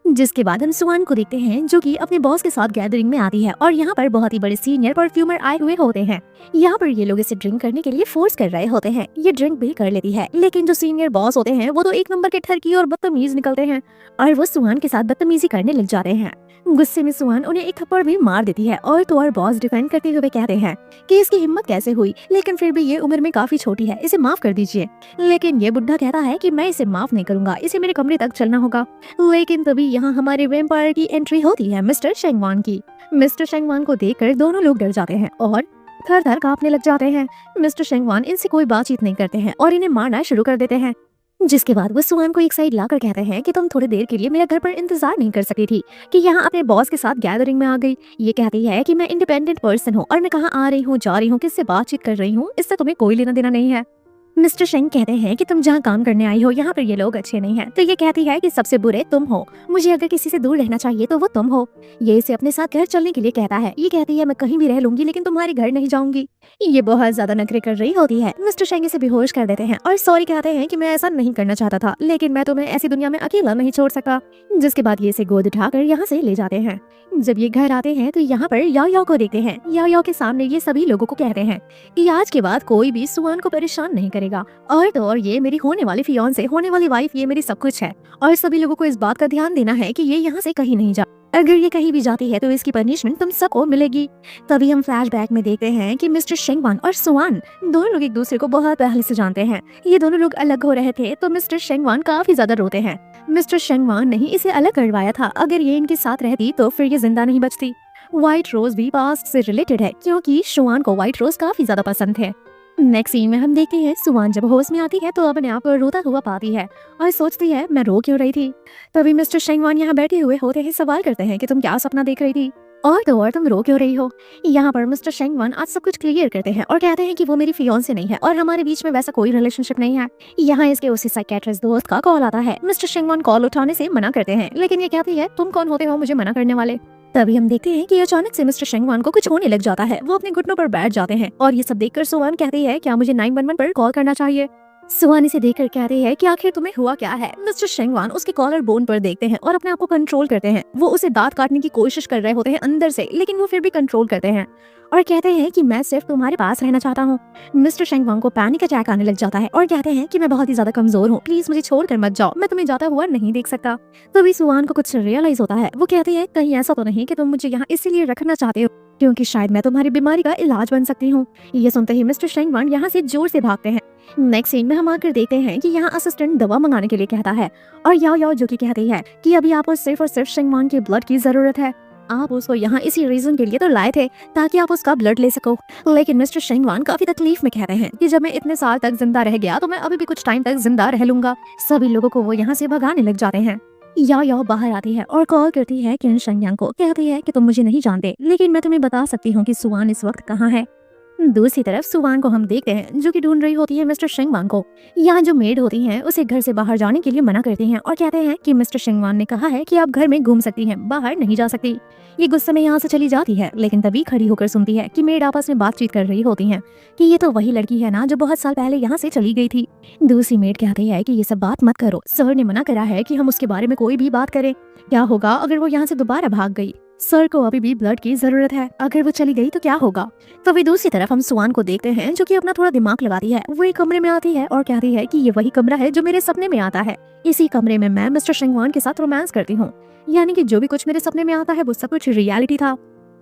जिसके बाद हम सुहान को देखते हैं जो कि अपने बॉस के साथ गैदरिंग में आती है और यहाँ पर बहुत ही बड़े सीनियर परफ्यूमर आए हुए होते हैं। यहाँ पर ये लोग इसे ड्रिंक करने के लिए फोर्स कर रहे होते हैं। ये ड्रिंक भी कर लेती है, लेकिन जो सीनियर बॉस होते हैं वो तो एक नंबर के ठरकी और बदतमीज निकलते हैं और वो सुहान के साथ बदतमीजी करने लग जाते हैं। गुस्से में सुहान उन्हें एक थप्पड़ भी मार देती है और तो और बॉस डिफेंड करते हुए कहते हैं कि इसकी हिम्मत कैसे हुई, लेकिन फिर भी ये उम्र में काफी छोटी है, इसे माफ कर दीजिए। लेकिन ये बुढ़ा कहता है कि मैं इसे माफ नहीं करूंगा, इसे मेरे कमरे तक चलना होगा। लेकिन तभी यहाँ हमारे वेम्पायर की एंट्री होती है मिस्टर शेंगवान की। मिस्टर शेंगवान को देखकर दोनों लोग डर जाते हैं और थर कांपने लग जाते हैं। मिस्टर शेंगवान इनसे कोई बातचीत नहीं करते हैं और इन्हें मारना शुरू कर देते हैं। जिसके बाद वो सुहान को एक साइड लाकर कहते हैं कि तुम थोड़ी देर के लिए मेरे घर पर इंतजार नहीं कर सकती थी कि यहाँ अपने बॉस के साथ गैदरिंग में आ गई। ये कहती है कि मैं इंडिपेंडेंट पर्सन हूँ और मैं कहाँ आ रही हूँ, जा रही हूँ, किससे बातचीत कर रही हूँ, इससे तुम्हें कोई लेना देना नहीं है। मिस्टर शेंग कहते हैं कि तुम जहाँ काम करने आई हो यहाँ पर ये लोग अच्छे नहीं हैं। तो ये कहती है कि सबसे बुरे तुम हो, मुझे अगर किसी से दूर रहना चाहिए तो वो तुम हो। ये इसे अपने साथ घर चलने के लिए कहता है। ये कहती है मैं कहीं भी रह लूंगी लेकिन तुम्हारे घर नहीं जाऊंगी। ये बहुत ज्यादा नखरे कर रही होती है। मिस्टर शेंग इसे बेहोश कर देते हैं और सॉरी कहते हैं कि मैं ऐसा नहीं करना चाहता था, लेकिन मैं तुम्हें ऐसी दुनिया में अकेला नहीं छोड़ सकता। जिसके बाद ये इसे गोद उठाकर यहाँ से ले जाते हैं। जब ये घर आते हैं तो यहाँ पर याओ को देखते हैं। याओ के सामने ये सभी लोगों को कहते हैं कि आज के बाद कोई भी सुहान को परेशान नहीं करेगा और तो और ये मेरी होने वाली फियांसे, होने वाली वाइफ, ये मेरी सब कुछ है और सभी लोगों को इस बात का ध्यान देना है कि ये यहाँ से कहीं नहीं जा। अगर ये कहीं भी जाती है तो इसकी पनिशमेंट तुम सबको मिलेगी। तभी हम फ्लैशबैक में देखते हैं कि मिस्टर शेंगवान और सुहान दोनों लोग एक दूसरे को बहुत पहले से जानते हैं। ये दोनों लोग अलग हो रहे थे तो मिस्टर शेंगवान काफी ज्यादा रोते हैं। मिस्टर शेंगवान ने ही इसे अलग करवाया था, अगर ये इनके साथ रहती तो फिर ये जिंदा नहीं बचती। व्हाइट रोज भी पास्ट से रिलेटेड है क्योंकि सुहान को व्हाइट रोज काफी ज्यादा पसंद है। नेक्स्ट सीन में हम देखते हैं सुहान जब होश में आती है तो अपने आप को रोता हुआ पाती है और सोचती है मैं रो क्यों रही थी। तभी मिस्टर शेंगवान यहाँ बैठे हुए होते हैं, सवाल करते हैं कि तुम क्या सपना देख रही थी और तो और तुम रो क्यों रही हो। यहाँ पर मिस्टर शेंगवान आज सब कुछ क्लियर करते हैं और कहते हैं कि वो मेरी फियांसे नहीं है और हमारे बीच में वैसा कोई रिलेशनशिप नहीं है। यहाँ इसके उसी साइकियाट्रिस्ट दोस्त का कॉल आता है। मिस्टर शेंगवान कॉल उठाने से मना करते हैं, लेकिन ये कहती है तुम कौन होते हो मुझे मना करने वाले। तभी हम देखते हैं कि अचानक से मिस्टर शेंगवान को कुछ होने लग जाता है। वो अपने घुटनों पर बैठ जाते हैं और ये सब देखकर सुवान कहती है क्या मुझे 911 पर कॉल करना चाहिए। सुवान इसे देखकर कहती है कि आखिर तुम्हें हुआ क्या है। मिस्टर शेंगवान उसके कॉलर बोन पर देखते हैं और अपने आप को कंट्रोल करते हैं। वो उसे दांत काटने की कोशिश कर रहे होते हैं अंदर से, लेकिन वो फिर भी कंट्रोल करते हैं और कहते हैं कि मैं सिर्फ तुम्हारे पास रहना चाहता हूँ। मिस्टर शेंगवान को पैनिक अटैक आने लग जाता है और कहते हैं कि मैं बहुत ही ज्यादा कमजोर हूँ, प्लीज मुझे छोड़कर मत जाओ, मैं तुम्हें जाता हुआ नहीं देख सकता। तभी सुवान को कुछ रियलाइज होता है। वो कहती है कहीं ऐसा तो नहीं कि तुम मुझे यहाँ इसीलिए रखना चाहते हो क्योंकि शायद मैं तुम्हारी बीमारी का इलाज बन सकती हूँ। ये सुनते ही मिस्टर शेंगवान यहाँ से जोर से भागते हैं। नेक्स्ट सीन में हम आकर देखते हैं कि यहाँ असिस्टेंट दवा मंगाने के लिए कहता है और याओ याओ जो कि कहती है कि अभी आपको सिर्फ और सिर्फ शेंगवान के ब्लड की जरूरत है। आप उसको यहाँ इसी रीजन के लिए तो लाए थे ताकि आप उसका ब्लड ले सको। लेकिन मिस्टर शेंगवान काफी तकलीफ में कहते हैं कि जब मैं इतने साल तक जिंदा रह गया तो मैं अभी भी कुछ टाइम तक जिंदा रह लूंगा। सभी लोगों को वो यहाँ से भगाने लग जाते हैं। याओ याओ बाहर आती है और कॉल करती है किन शेंगयांग को। कहती है कि तुम मुझे नहीं जानते, लेकिन मैं तुम्हें बता सकती हूँ कि सुवान इस वक्त कहाँ है। दूसरी तरफ सुवान को हम देखते हैं जो कि ढूंढ रही होती है मिस्टर शेंगवान को। यहाँ जो मेड होती हैं उसे घर से बाहर जाने के लिए मना करती हैं और कहते हैं कि मिस्टर शेंगवान ने कहा है कि आप घर में घूम सकती हैं, बाहर नहीं जा सकती। ये गुस्से में यहाँ से चली जाती है, लेकिन तभी खड़ी होकर सुनती है कि मेड आपस में बातचीत कर रही होती हैं कि ये तो वही लड़की है ना जो बहुत साल पहले यहाँ से चली गई थी। दूसरी मेड कहती है कि ये सब बात मत करो, सर ने मना करा है कि हम उसके बारे में कोई भी बात करें। क्या होगा अगर वो यहाँ से दोबारा भाग गई? सर को अभी भी ब्लड की जरूरत है, अगर वो चली गई तो क्या होगा? तो वे दूसरी तरफ हम सुवान को देखते हैं जो कि अपना थोड़ा दिमाग लगाती है। वो एक कमरे में आती है और कहती है कि ये वही कमरा है जो मेरे सपने में आता है। इसी कमरे में मैं मिस्टर शेंगवान के साथ रोमांस करती हूँ, यानी कि जो भी कुछ मेरे सपने में आता है वो सब कुछ रियलिटी था।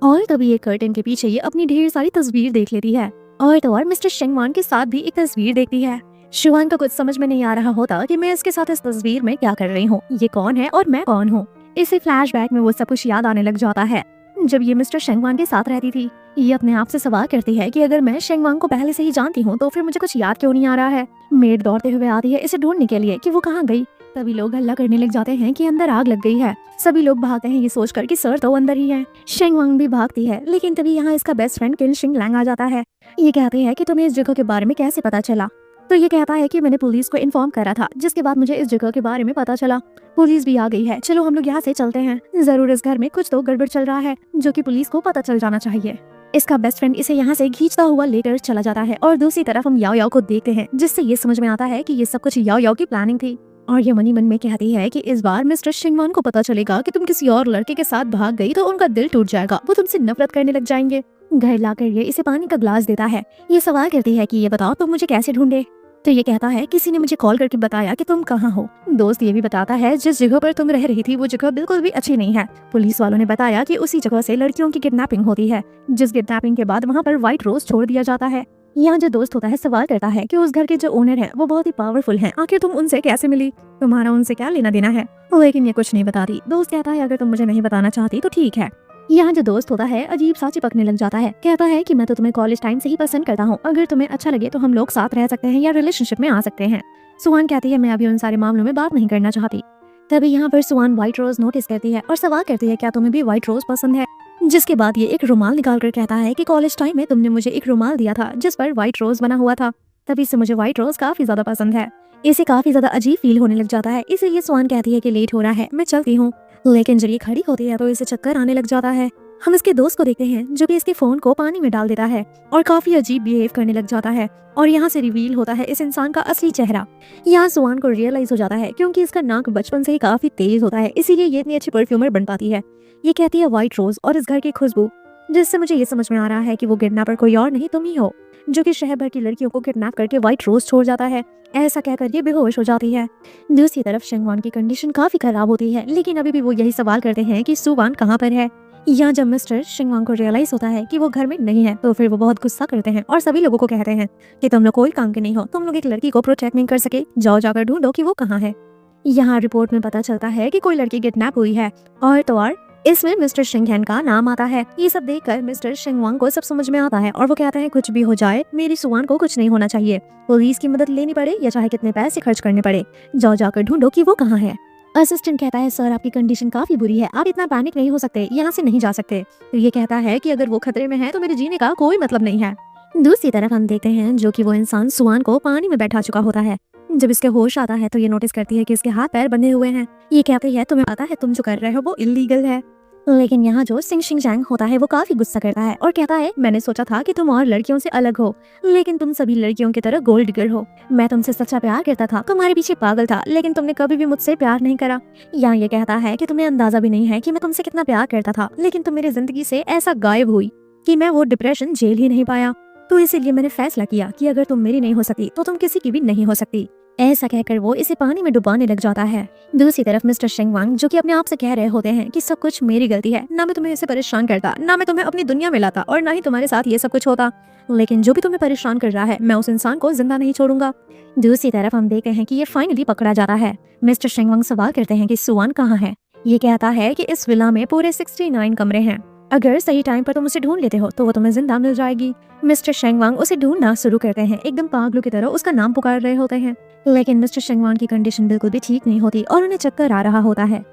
और तभी ये कर्टन के पीछे ये अपनी ढेर सारी तस्वीर देख लेती है और तो और मिस्टर शेंगवान के साथ भी एक तस्वीर देखती है। शुवान को कुछ समझ में नहीं आ रहा होता कि मैं इसके साथ इस तस्वीर में क्या कर रही हूँ, ये कौन है और मैं कौन हूँ। इसे फ्लैशबैक में वो सब कुछ याद आने लग जाता है जब ये मिस्टर शेंगवान के साथ रहती थी। ये अपने आप से सवाल करती है कि अगर मैं शेंगवान को पहले से ही जानती हूँ तो फिर मुझे कुछ याद क्यों नहीं आ रहा है। मेड दौड़ते हुए आती है इसे ढूंढने के लिए कि वो कहाँ गई। तभी लोग हल्ला करने लग जाते हैं कि अंदर आग लग गई है। सभी लोग भागते हैं ये सोचकर कि सर तो अंदर ही है। शेंगवान भी भागती है, लेकिन तभी यहाँ इसका बेस्ट फ्रेंड किन शिंग लैंग आ जाता है। ये कहती है कि तुम्हें इस जगह के बारे में कैसे पता चला? तो ये कहता है कि मैंने पुलिस को इन्फॉर्म करा था, जिसके बाद मुझे इस जगह के बारे में पता चला। पुलिस भी आ गई है, चलो हम लोग यहाँ से चलते हैं, जरूर इस घर में कुछ तो गड़बड़ चल रहा है जो कि पुलिस को पता चल जाना चाहिए। इसका बेस्ट फ्रेंड इसे यहाँ से खींचता हुआ लेकर चला जाता है और दूसरी तरफ हम याओ याओ को देखते हैं, जिससे ये समझ में आता है कि ये सब कुछ याओ याओ की प्लानिंग थी। और ये मनी मन में कहती है कि इस बार मिस्टर शेंगवान को पता चलेगा कि तुम किसी और लड़के के साथ भाग गई तो उनका दिल टूट जाएगा, वो तुमसे नफरत करने लग जाएंगे। घर लाकर ये इसे पानी का ग्लास देता है। ये सवाल करती है कि ये बताओ तुम मुझे कैसे ढूंढे? तो ये कहता है किसी ने मुझे कॉल करके बताया कि तुम कहाँ हो। दोस्त ये भी बताता है जिस जगह पर तुम रह रही थी वो जगह बिल्कुल भी अच्छी नहीं है। पुलिस वालों ने बताया कि उसी जगह से लड़कियों की किडनैपिंग होती है, जिस किडनैपिंग के बाद वहाँ पर व्हाइट रोज छोड़ दिया जाता है। यहाँ जो दोस्त होता है सवाल करता है कि उस घर के जो ओनर है वो बहुत ही पावरफुल हैं, आखिर तुम उनसे कैसे मिली, तुम्हारा उनसे क्या लेना देना है? लेकिन ये कुछ नहीं बताती। दोस्त कहता है अगर तुम मुझे नहीं बताना चाहती तो ठीक है। यहाँ जो दोस्त होता है अजीब सा चिपकने लग जाता है। कहता है कि मैं तो तुम्हें कॉलेज टाइम से ही पसंद करता हूँ, अगर तुम्हें अच्छा लगे तो हम लोग साथ रह सकते हैं या रिलेशनशिप में आ सकते हैं। सुवान कहती है मैं अभी उन सारे मामलों में बात नहीं करना चाहती। तभी यहाँ पर सुवान व्हाइट रोज नोटिस करती है और सवाल करती है क्या तुम्हें भी व्हाइट रोज पसंद है? जिसके बाद ये एक रुमाल निकाल कर कहता है कि कॉलेज टाइम में तुमने मुझे एक रुमाल दिया था जिस पर व्हाइट रोज बना हुआ था, तभी से मुझे व्हाइट रोज काफी ज्यादा पसंद है। इसे काफी ज्यादा अजीब फील होने लग जाता है, इसलिए सुवान कहती है कि लेट हो रहा है मैं चलती हूँ। लेकिन जब ये खड़ी होती है तो इसे चक्कर आने लग जाता है। हम इसके दोस्त को देखते हैं जो कि इसके फोन को पानी में डाल देता है और काफी अजीब बिहेव करने लग जाता है और यहाँ से रिवील होता है इस इंसान का असली चेहरा। यहाँ सुवान को रियलाइज हो जाता है क्योंकि इसका नाक बचपन से ही काफी तेज होता है, इसीलिए ये इतनी अच्छी परफ्यूमर बन पाती है। ये कहती है व्हाइट रोज और इस घर की खुशबू, जिससे मुझे ये समझ में आ रहा है कि वो किडनैपर कोई और नहीं तुम ही हो, जो कि शहर भर की लड़कियों को किडनैप करके व्हाइट रोज छोड़ जाता है। ऐसा कहकर ये बेहोश हो जाती है। दूसरी तरफ शेंगवान की कंडीशन काफी खराब होती है, लेकिन अभी भी वो यही सवाल करते हैं कि सुवान कहाँ पर है। यहाँ जब मिस्टर शेंगवान को रियलाइज होता है कि वो घर में नहीं है तो फिर वो बहुत गुस्सा करते हैं और सभी लोगों को कहते हैं कि तुम लोग कोई काम के नहीं हो, तुम लोग एक लड़की को प्रोटेक्ट नहीं कर सके, जाओ जाकर ढूंढो कि वो कहाँ है। यहाँ रिपोर्ट में पता चलता है कि कोई लड़की किडनैप हुई है और तो और इसमें मिस्टर शेंगहैन का नाम आता है। ये सब देखकर मिस्टर शेंगवांग को सब समझ में आता है और वो कहता है कुछ भी हो जाए मेरी सुवान को कुछ नहीं होना चाहिए, पुलिस की मदद लेनी पड़े या चाहे कितने पैसे खर्च करने पड़े, जाओ जाकर ढूंढो कि वो कहाँ है। असिस्टेंट कहता है सर आपकी कंडीशन काफी बुरी है, आप इतना पैनिक नहीं हो सकते, यहाँ से नहीं जा सकते। तो ये कहता है कि अगर वो खतरे में है तो मेरे जीने का कोई मतलब नहीं है। दूसरी तरफ हम देखते हैं जो कि वो इंसान सुवान को पानी में बैठा चुका होता है। जब इसके होश आता है तो ये नोटिस करती है कि इसके हाथ पैर बंधे हुए हैं। ये कहती है तुम्हें पता है तुम जो कर रहे हो वो इलीगल है। लेकिन यहाँ जो सिंग शिंगजैंग होता है वो काफी गुस्सा करता है और कहता है, मैंने सोचा था कि तुम और लड़कियों से अलग हो, लेकिन तुम सभी लड़कियों की तरह गोल्ड डिगर हो। मैं तुमसे सच्चा प्यार करता था, तुम्हारे पीछे पागल था, लेकिन तुमने कभी भी मुझसे प्यार नहीं करा। यहाँ ये कहता है कि तुम्हें अंदाजा भी नहीं है कि मैं तुमसे कितना प्यार करता था, लेकिन तुम मेरी जिंदगी से ऐसा गायब हुई कि मैं वो डिप्रेशन झेल ही नहीं पाया। तो इसीलिए मैंने फैसला किया कि अगर तुम मेरी नहीं हो सकती तो तुम किसी की भी नहीं हो सकती। ऐसा कहकर वो इसे पानी में डुबाने लग जाता है। दूसरी तरफ मिस्टर शेंगवांग जो कि अपने आप से कह रहे होते हैं कि सब कुछ मेरी गलती है, ना मैं तुम्हें ऐसे परेशान करता, ना मैं तुम्हें अपनी दुनिया में लाता और ना ही तुम्हारे साथ ये सब कुछ होता, लेकिन जो भी तुम्हें परेशान कर रहा है मैं उस इंसान को जिंदा नहीं छोड़ूंगा। दूसरी तरफ हम देखते हैं कि ये फाइनली पकड़ा जाता है। मिस्टर शेंगवांग सवाल करते हैं कि सुआन कहाँ है। ये कहता है कि इस विला में पूरे 69 कमरे हैं, अगर सही टाइम पर तुम उसे ढूंढ लेते हो तो वो तुम्हें जिंदा मिल जाएगी। मिस्टर शेंगवांग उसे ढूंढना शुरू करते हैं, एकदम पागलों की तरह उसका नाम पुकार रहे होते हैं, लेकिन मिस्टर शेंगवांग की कंडीशन बिल्कुल भी ठीक नहीं होती और उन्हें चक्कर आ रहा होता है।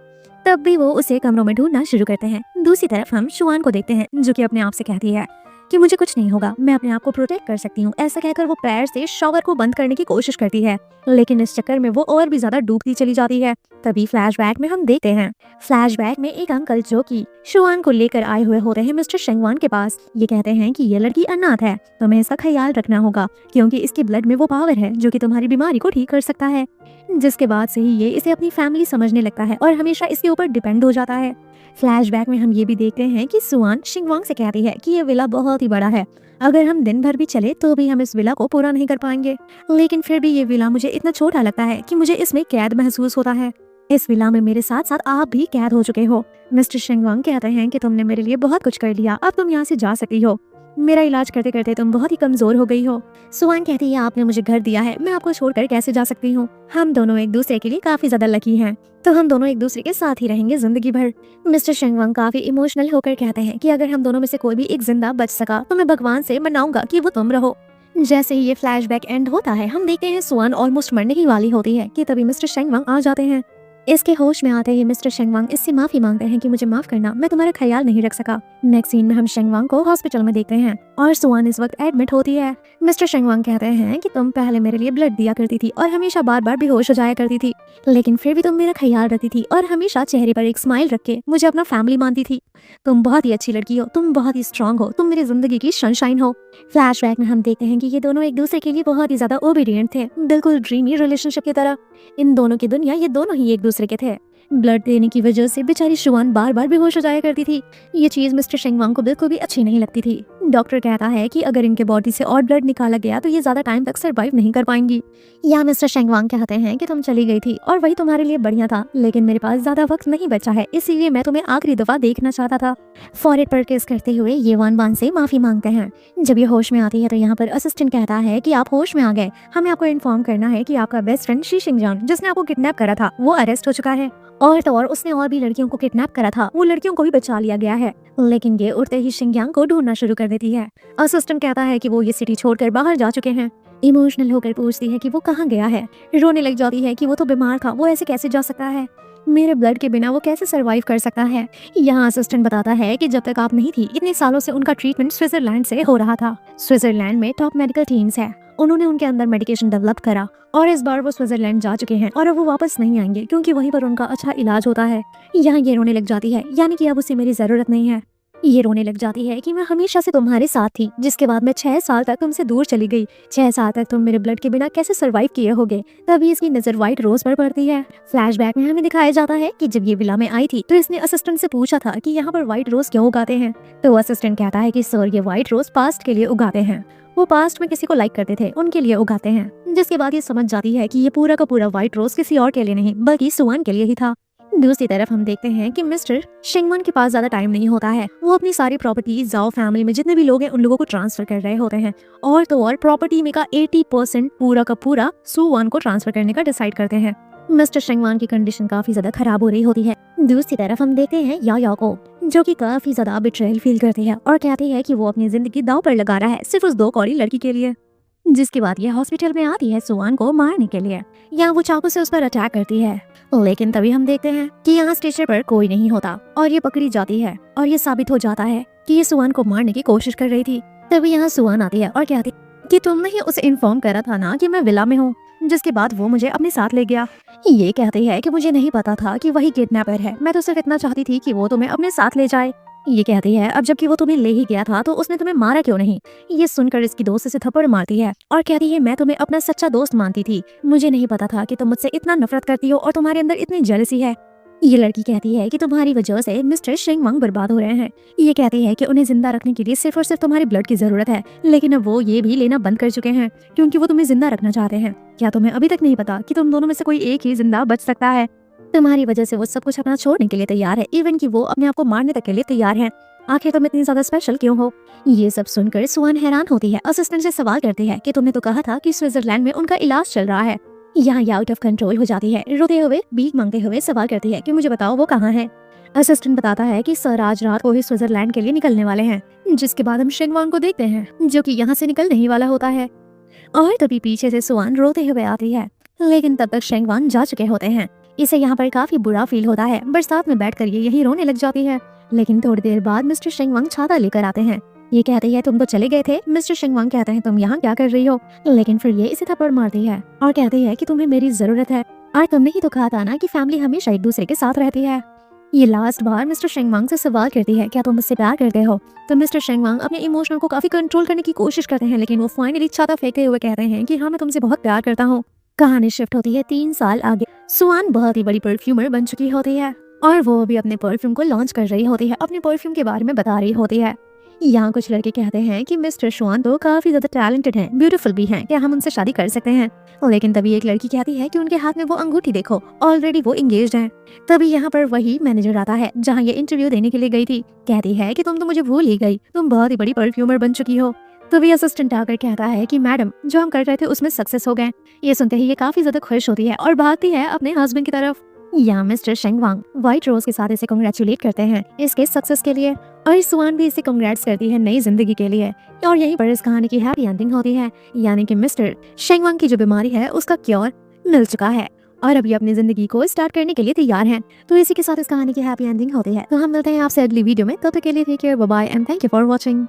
तब भी वो उसे कमरों में ढूंढना शुरू करते हैं। दूसरी तरफ हम शुआन को देखते हैं जो कि अपने आप से कहती है कि मुझे कुछ नहीं होगा, मैं अपने आप को प्रोटेक्ट कर सकती हूँ। ऐसा कहकर वो पैर से शॉवर को बंद करने की कोशिश करती है, लेकिन इस चक्कर में वो और भी ज्यादा डूबती चली जाती है। तभी फ्लैशबैक में हम देखते हैं, फ्लैशबैक में एक अंकल जो कि शुआन को लेकर आए हुए होते हैं मिस्टर शेंगवान के पास। ये कहते हैं कि ये लड़की अनाथ है, तुम्हें इसका ख्याल रखना होगा क्योंकि इसके ब्लड में वो पावर है जो कि तुम्हारी बीमारी को ठीक कर सकता है। जिसके बाद से ही ये इसे अपनी फैमिली समझने लगता है और हमेशा इसके ऊपर डिपेंड हो जाता है। फ्लैशबैक में हम ये भी देखते हैं कि सुआन शिंगवांग से कहती है कि ये विला बहुत ही बड़ा है, अगर हम दिन भर भी चले तो भी हम इस विला को पूरा नहीं कर पाएंगे, लेकिन फिर भी ये विला मुझे इतना छोटा लगता है कि मुझे इसमें कैद महसूस होता है। इस विला में मेरे साथ साथ आप भी कैद हो चुके हो। मिस्टर शिंगवांग कहते हैं कि तुमने मेरे लिए बहुत कुछ कर लिया, अब तुम यहाँ से जा सकती हो, मेरा इलाज करते करते तुम बहुत ही कमजोर हो गई हो। सुआन कहती है, आपने मुझे घर दिया है, मैं आपको छोड़कर कैसे जा सकती हूँ। हम दोनों एक दूसरे के लिए काफी ज्यादा लकी हैं, तो हम दोनों एक दूसरे के साथ ही रहेंगे जिंदगी भर। मिस्टर शेंगवांग काफी इमोशनल होकर कहते हैं कि अगर हम दोनों में से कोई भी एक जिंदा बच सका तो मैं भगवान से मनाऊंगा कि वो तुम रहो। जैसे ही ये फ्लैशबैक एंड होता है हम देखते हैं सुआन ऑलमोस्ट मरने ही वाली होती है कि तभी मिस्टर शेंगवांग आ जाते हैं। इसके होश में आते ही मिस्टर शेंगवांग इससे माफी मांगते हैं कि मुझे माफ करना, मैं तुम्हारा ख्याल नहीं रख सका। नेक्स्ट सीन में हम शेंगवांग को हॉस्पिटल में देखते हैं और सुआन इस वक्त एडमिट होती है। मिस्टर शेंगवांग कहते हैं कि तुम पहले मेरे लिए ब्लड दिया करती थी और हमेशा बार बार बेहोश हो जाया करती थी, लेकिन फिर भी तुम मेरा ख्याल रखती थी और हमेशा चेहरे पर एक स्माइल रख के मुझे अपना फैमिली मानती थी। तुम बहुत ही अच्छी लड़की हो, तुम बहुत ही स्ट्रांग हो, तुम मेरी जिंदगी की सनशाइन हो। फ्लैशबैक में हम देखते हैं कि ये दोनों एक दूसरे के लिए बहुत ही ज्यादा ओबीडिएंट थे, बिल्कुल ड्रीमी रिलेशनशिप की तरह। इन दोनों की दुनिया ये दोनों ही एक दूसरे के थे। ब्लड देने की वजह से बेचारी शुआन बार बार बेहोश हो जाया करती थी। ये चीज मिस्टर शेंगवांग को बिल्कुल भी अच्छी नहीं लगती थी। डॉक्टर कहता है कि अगर इनके बॉडी से और ब्लड निकाला गया तो ये ज्यादा टाइम तक सरवाइव नहीं कर पाएंगी। या मिस्टर शेंगवांग कहते हैं कि तुम चली गई थी और वही तुम्हारे लिए बढ़िया था, लेकिन मेरे पास ज्यादा वक्त नहीं बचा है, इसीलिए मैं तुम्हें आखिरी दफा देखना चाहता था। फॉरहेड पर किस करते हुए ये वान बान से माफी मांगते हैं। जब ये होश में आती है तो यहाँ पर असिस्टेंट कहता है कि आप होश में आ गए, हमें आपको इन्फॉर्म करना है कि आपका बेस्ट फ्रेंड शी शिंगजान जिसने आपको किडनैप करा था वो अरेस्ट हो चुका है, और तो और उसने और भी लड़कियों को किडनैप करा था, वो लड़कियों को भी बचा लिया गया है। लेकिन ये उड़ते ही शिंगयांग को ढूंढना शुरू कर देती है। असिस्टेंट कहता है कि वो ये सिटी छोड़कर बाहर जा चुके हैं। इमोशनल होकर पूछती है कि वो कहाँ गया है। रोने लग जाती है कि वो तो बीमार था, वो ऐसे कैसे जा सकता है, मेरे ब्लड के बिना वो कैसे सरवाइव कर सकता है। यहाँ असिस्टेंट बताता है कि जब तक आप नहीं थी इतने सालों से उनका ट्रीटमेंट स्विट्जरलैंड से हो रहा था। स्विट्जरलैंड में टॉप मेडिकल टीम्स है, उन्होंने उनके अंदर मेडिकेशन डेवलप करा और इस बार वो स्विट्जरलैंड जा चुके हैं और अब वो वापस नहीं आएंगे क्योंकि वहीं पर उनका अच्छा इलाज होता है। यहाँ ये रोने लग जाती है, यानी कि अब उसे मेरी जरूरत नहीं है। ये रोने लग जाती है कि मैं हमेशा से तुम्हारे साथ थी, जिसके बाद मैं 6 साल तक तुमसे दूर चली गई। 6 साल तक तुम मेरे ब्लड के बिना कैसे सरवाइव किए होगे। तभी इसकी नजर व्हाइट रोज पर पड़ती है। फ्लैशबैक में हमें दिखाया जाता है कि जब ये विला में आई थी तो इसने असिस्टेंट से पूछा था कि यहाँ पर व्हाइट रोज क्यों उगाते हैं, तो असिस्टेंट कहता है कि सर ये व्हाइट रोज पास्ट के लिए उगाते हैं, वो पास्ट में किसी को लाइक करते थे उनके लिए उगाते हैं। जिसके बाद ये समझ जाती है कि ये पूरा का पूरा व्हाइट रोज किसी और के लिए नहीं बल्कि सुआन के लिए ही था। दूसरी तरफ हम देखते हैं कि मिस्टर शिंगवन के पास ज्यादा टाइम नहीं होता है, वो अपनी सारी प्रॉपर्टीज जाओ फैमिली में जितने भी लोग हैं उन लोगों को ट्रांसफर कर रहे होते हैं, और तो और प्रॉपर्टी में का 80% पूरा का पूरा सुवान को ट्रांसफर करने का डिसाइड करते हैं। मिस्टर शिंगवान की कंडीशन काफी ज्यादा खराब हो रही होती है। दूसरी तरफ हम देखते हैं या को जो कि काफी ज्यादा बिट्रेयल फील करती है और कहती है कि वो अपनी जिंदगी दांव पर लगा रहा है सिर्फ उस 2 कौड़ी लड़की के लिए। जिसके बाद ये हॉस्पिटल में आती है सुआन को मारने के लिए, यहाँ वो चाकू से उस पर अटैक करती है, लेकिन तभी हम देखते हैं कि यहाँ स्टेशन पर कोई नहीं होता और ये पकड़ी जाती है और ये साबित हो जाता है कि ये सुआन को मारने की कोशिश कर रही थी। तभी यहाँ सुआन आती है और कहती कि तुमने ही उसे इन्फॉर्म करा था ना कि मैं विला में हूँ। जिसके बाद वो मुझे अपने साथ ले गया। ये कहती है कि मुझे नहीं पता था कि वही किडनैपर है, मैं तो सिर्फ इतना चाहती थी कि वो तुम्हें अपने साथ ले जाए। ये कहती है अब जबकि वो तुम्हें ले ही गया था तो उसने तुम्हें मारा क्यों नहीं। ये सुनकर इसकी दोस्त इसे थप्पड़ मारती है और कहती है मैं तुम्हें अपना सच्चा दोस्त मानती थी, मुझे नहीं पता था कि तुम मुझसे इतना नफरत करती हो और तुम्हारे अंदर इतनी जेलसी है। ये लड़की कहती है कि तुम्हारी वजह से मिस्टर शेंगवांग बर्बाद हो रहे हैं। ये कहती है कि उन्हें जिंदा रखने के लिए सिर्फ और सिर्फ तुम्हारे ब्लड की जरूरत है, लेकिन अब वो ये भी लेना बंद कर चुके हैं क्योंकि वो तुम्हें जिंदा रखना चाहते हैं। क्या तुम्हें अभी तक नहीं पता कि तुम दोनों में से कोई एक ही जिंदा बच सकता है। तुम्हारी वजह से वो सब कुछ अपना छोड़ने के लिए तैयार है, इवन कि वो अपने आप को मारने तक के लिए तैयार है। आखिर तुम इतनी ज्यादा स्पेशल क्यों हो। ये सब सुनकर सुहान हैरान होती है। असिस्टेंट से सवाल करती है कि तुमने तो कहा था कि स्विट्जरलैंड में उनका इलाज चल रहा है। यहाँ ये आउट ऑफ कंट्रोल हो जाती है, रोते हुए भीख मांगते हुए सवाल करती है कि मुझे बताओ वो कहाँ है। असिस्टेंट बताता है कि सर आज रात को ही स्विट्जरलैंड के लिए निकलने वाले हैं। जिसके बाद हम शेंगवांग को देखते हैं जो कि यहाँ से निकलने ही वाला होता है और तभी पीछे से सुहान रोते हुए आती है, लेकिन तब तक शेंगवांग जा चुके होते हैं। इसे यहाँ पर काफी बुरा फील होता है। बरसात में बैठकर ये यही रोने लग जाती है, लेकिन थोड़ी देर बाद मिस्टर शेंगवांग छाता लेकर आते हैं। ये कहती है तुम तो चले गए थे। मिस्टर शेंगवांग कहते हैं तुम यहाँ क्या कर रही हो, लेकिन फिर ये इसे थप्पड़ मारती है और कहती है कि तुम्हें मेरी जरूरत है और तुमने ही तो कहा था ना कि फैमिली हमेशा एक दूसरे के साथ रहती है। ये लास्ट बार मिस्टर शेंगवांग से सवाल करती है क्या तुम मुझसे प्यार करते हो। तो मिस्टर शेंगवांग अपने इमोशनल को काफी कंट्रोल करने की कोशिश करते हैं, लेकिन वो फाइनली छाता फेंकते हुए कहते हैं कि हाँ मैं तुमसे बहुत प्यार करता हूँ। कहानी शिफ्ट होती है 3 साल आगे। सुहान बहुत ही बड़ी परफ्यूमर बन चुकी होती है और वो भी अपने परफ्यूम को लॉन्च कर रही होती है, अपने परफ्यूम के बारे में बता रही होती है। यहाँ कुछ लड़के कहते हैं कि मिस्टर सुहान तो काफी ज्यादा टैलेंटेड हैं, ब्यूटीफुल भी हैं, क्या हम उनसे शादी कर सकते हैं। लेकिन तभी एक लड़की कहती है कि उनके हाथ में वो अंगूठी देखो, ऑलरेडी वो एंगेज्ड हैं। तभी यहाँ पर वही मैनेजर आता है जहाँ ये इंटरव्यू देने के लिए गई थी। कहती है कि तुम तो मुझे भूल ही गई, तुम बहुत ही बड़ी परफ्यूमर बन चुकी हो। तभी असिस्टेंट आकर कहता है कि मैडम जो हम कर रहे थे उसमें सक्सेस हो गए। ये सुनते ही ये काफी ज्यादा खुश होती है और भागती है अपने हस्बैंड की तरफ। यहाँ मिस्टर शेंगवांग व्हाइट रोज के साथ इसे कांग्रेचुलेट करते हैं इसके सक्सेस के लिए और सुहान भी इसे कांग्रेट्स करती है नई जिंदगी के लिए। और यहीं पर इस कहानी की हैप्पी एंडिंग होती है, यानी कि मिस्टर शेंगवांग की जो बीमारी है उसका क्योर मिल चुका है और अभी अपनी जिंदगी को स्टार्ट करने के लिए तैयार हैं। तो इसी के साथ इस कहानी की हैप्पी एंडिंग होती है। तो हम मिलते हैं आपसे अगली वीडियो में, तब तक के लिए take care, bye bye and thank you for watching.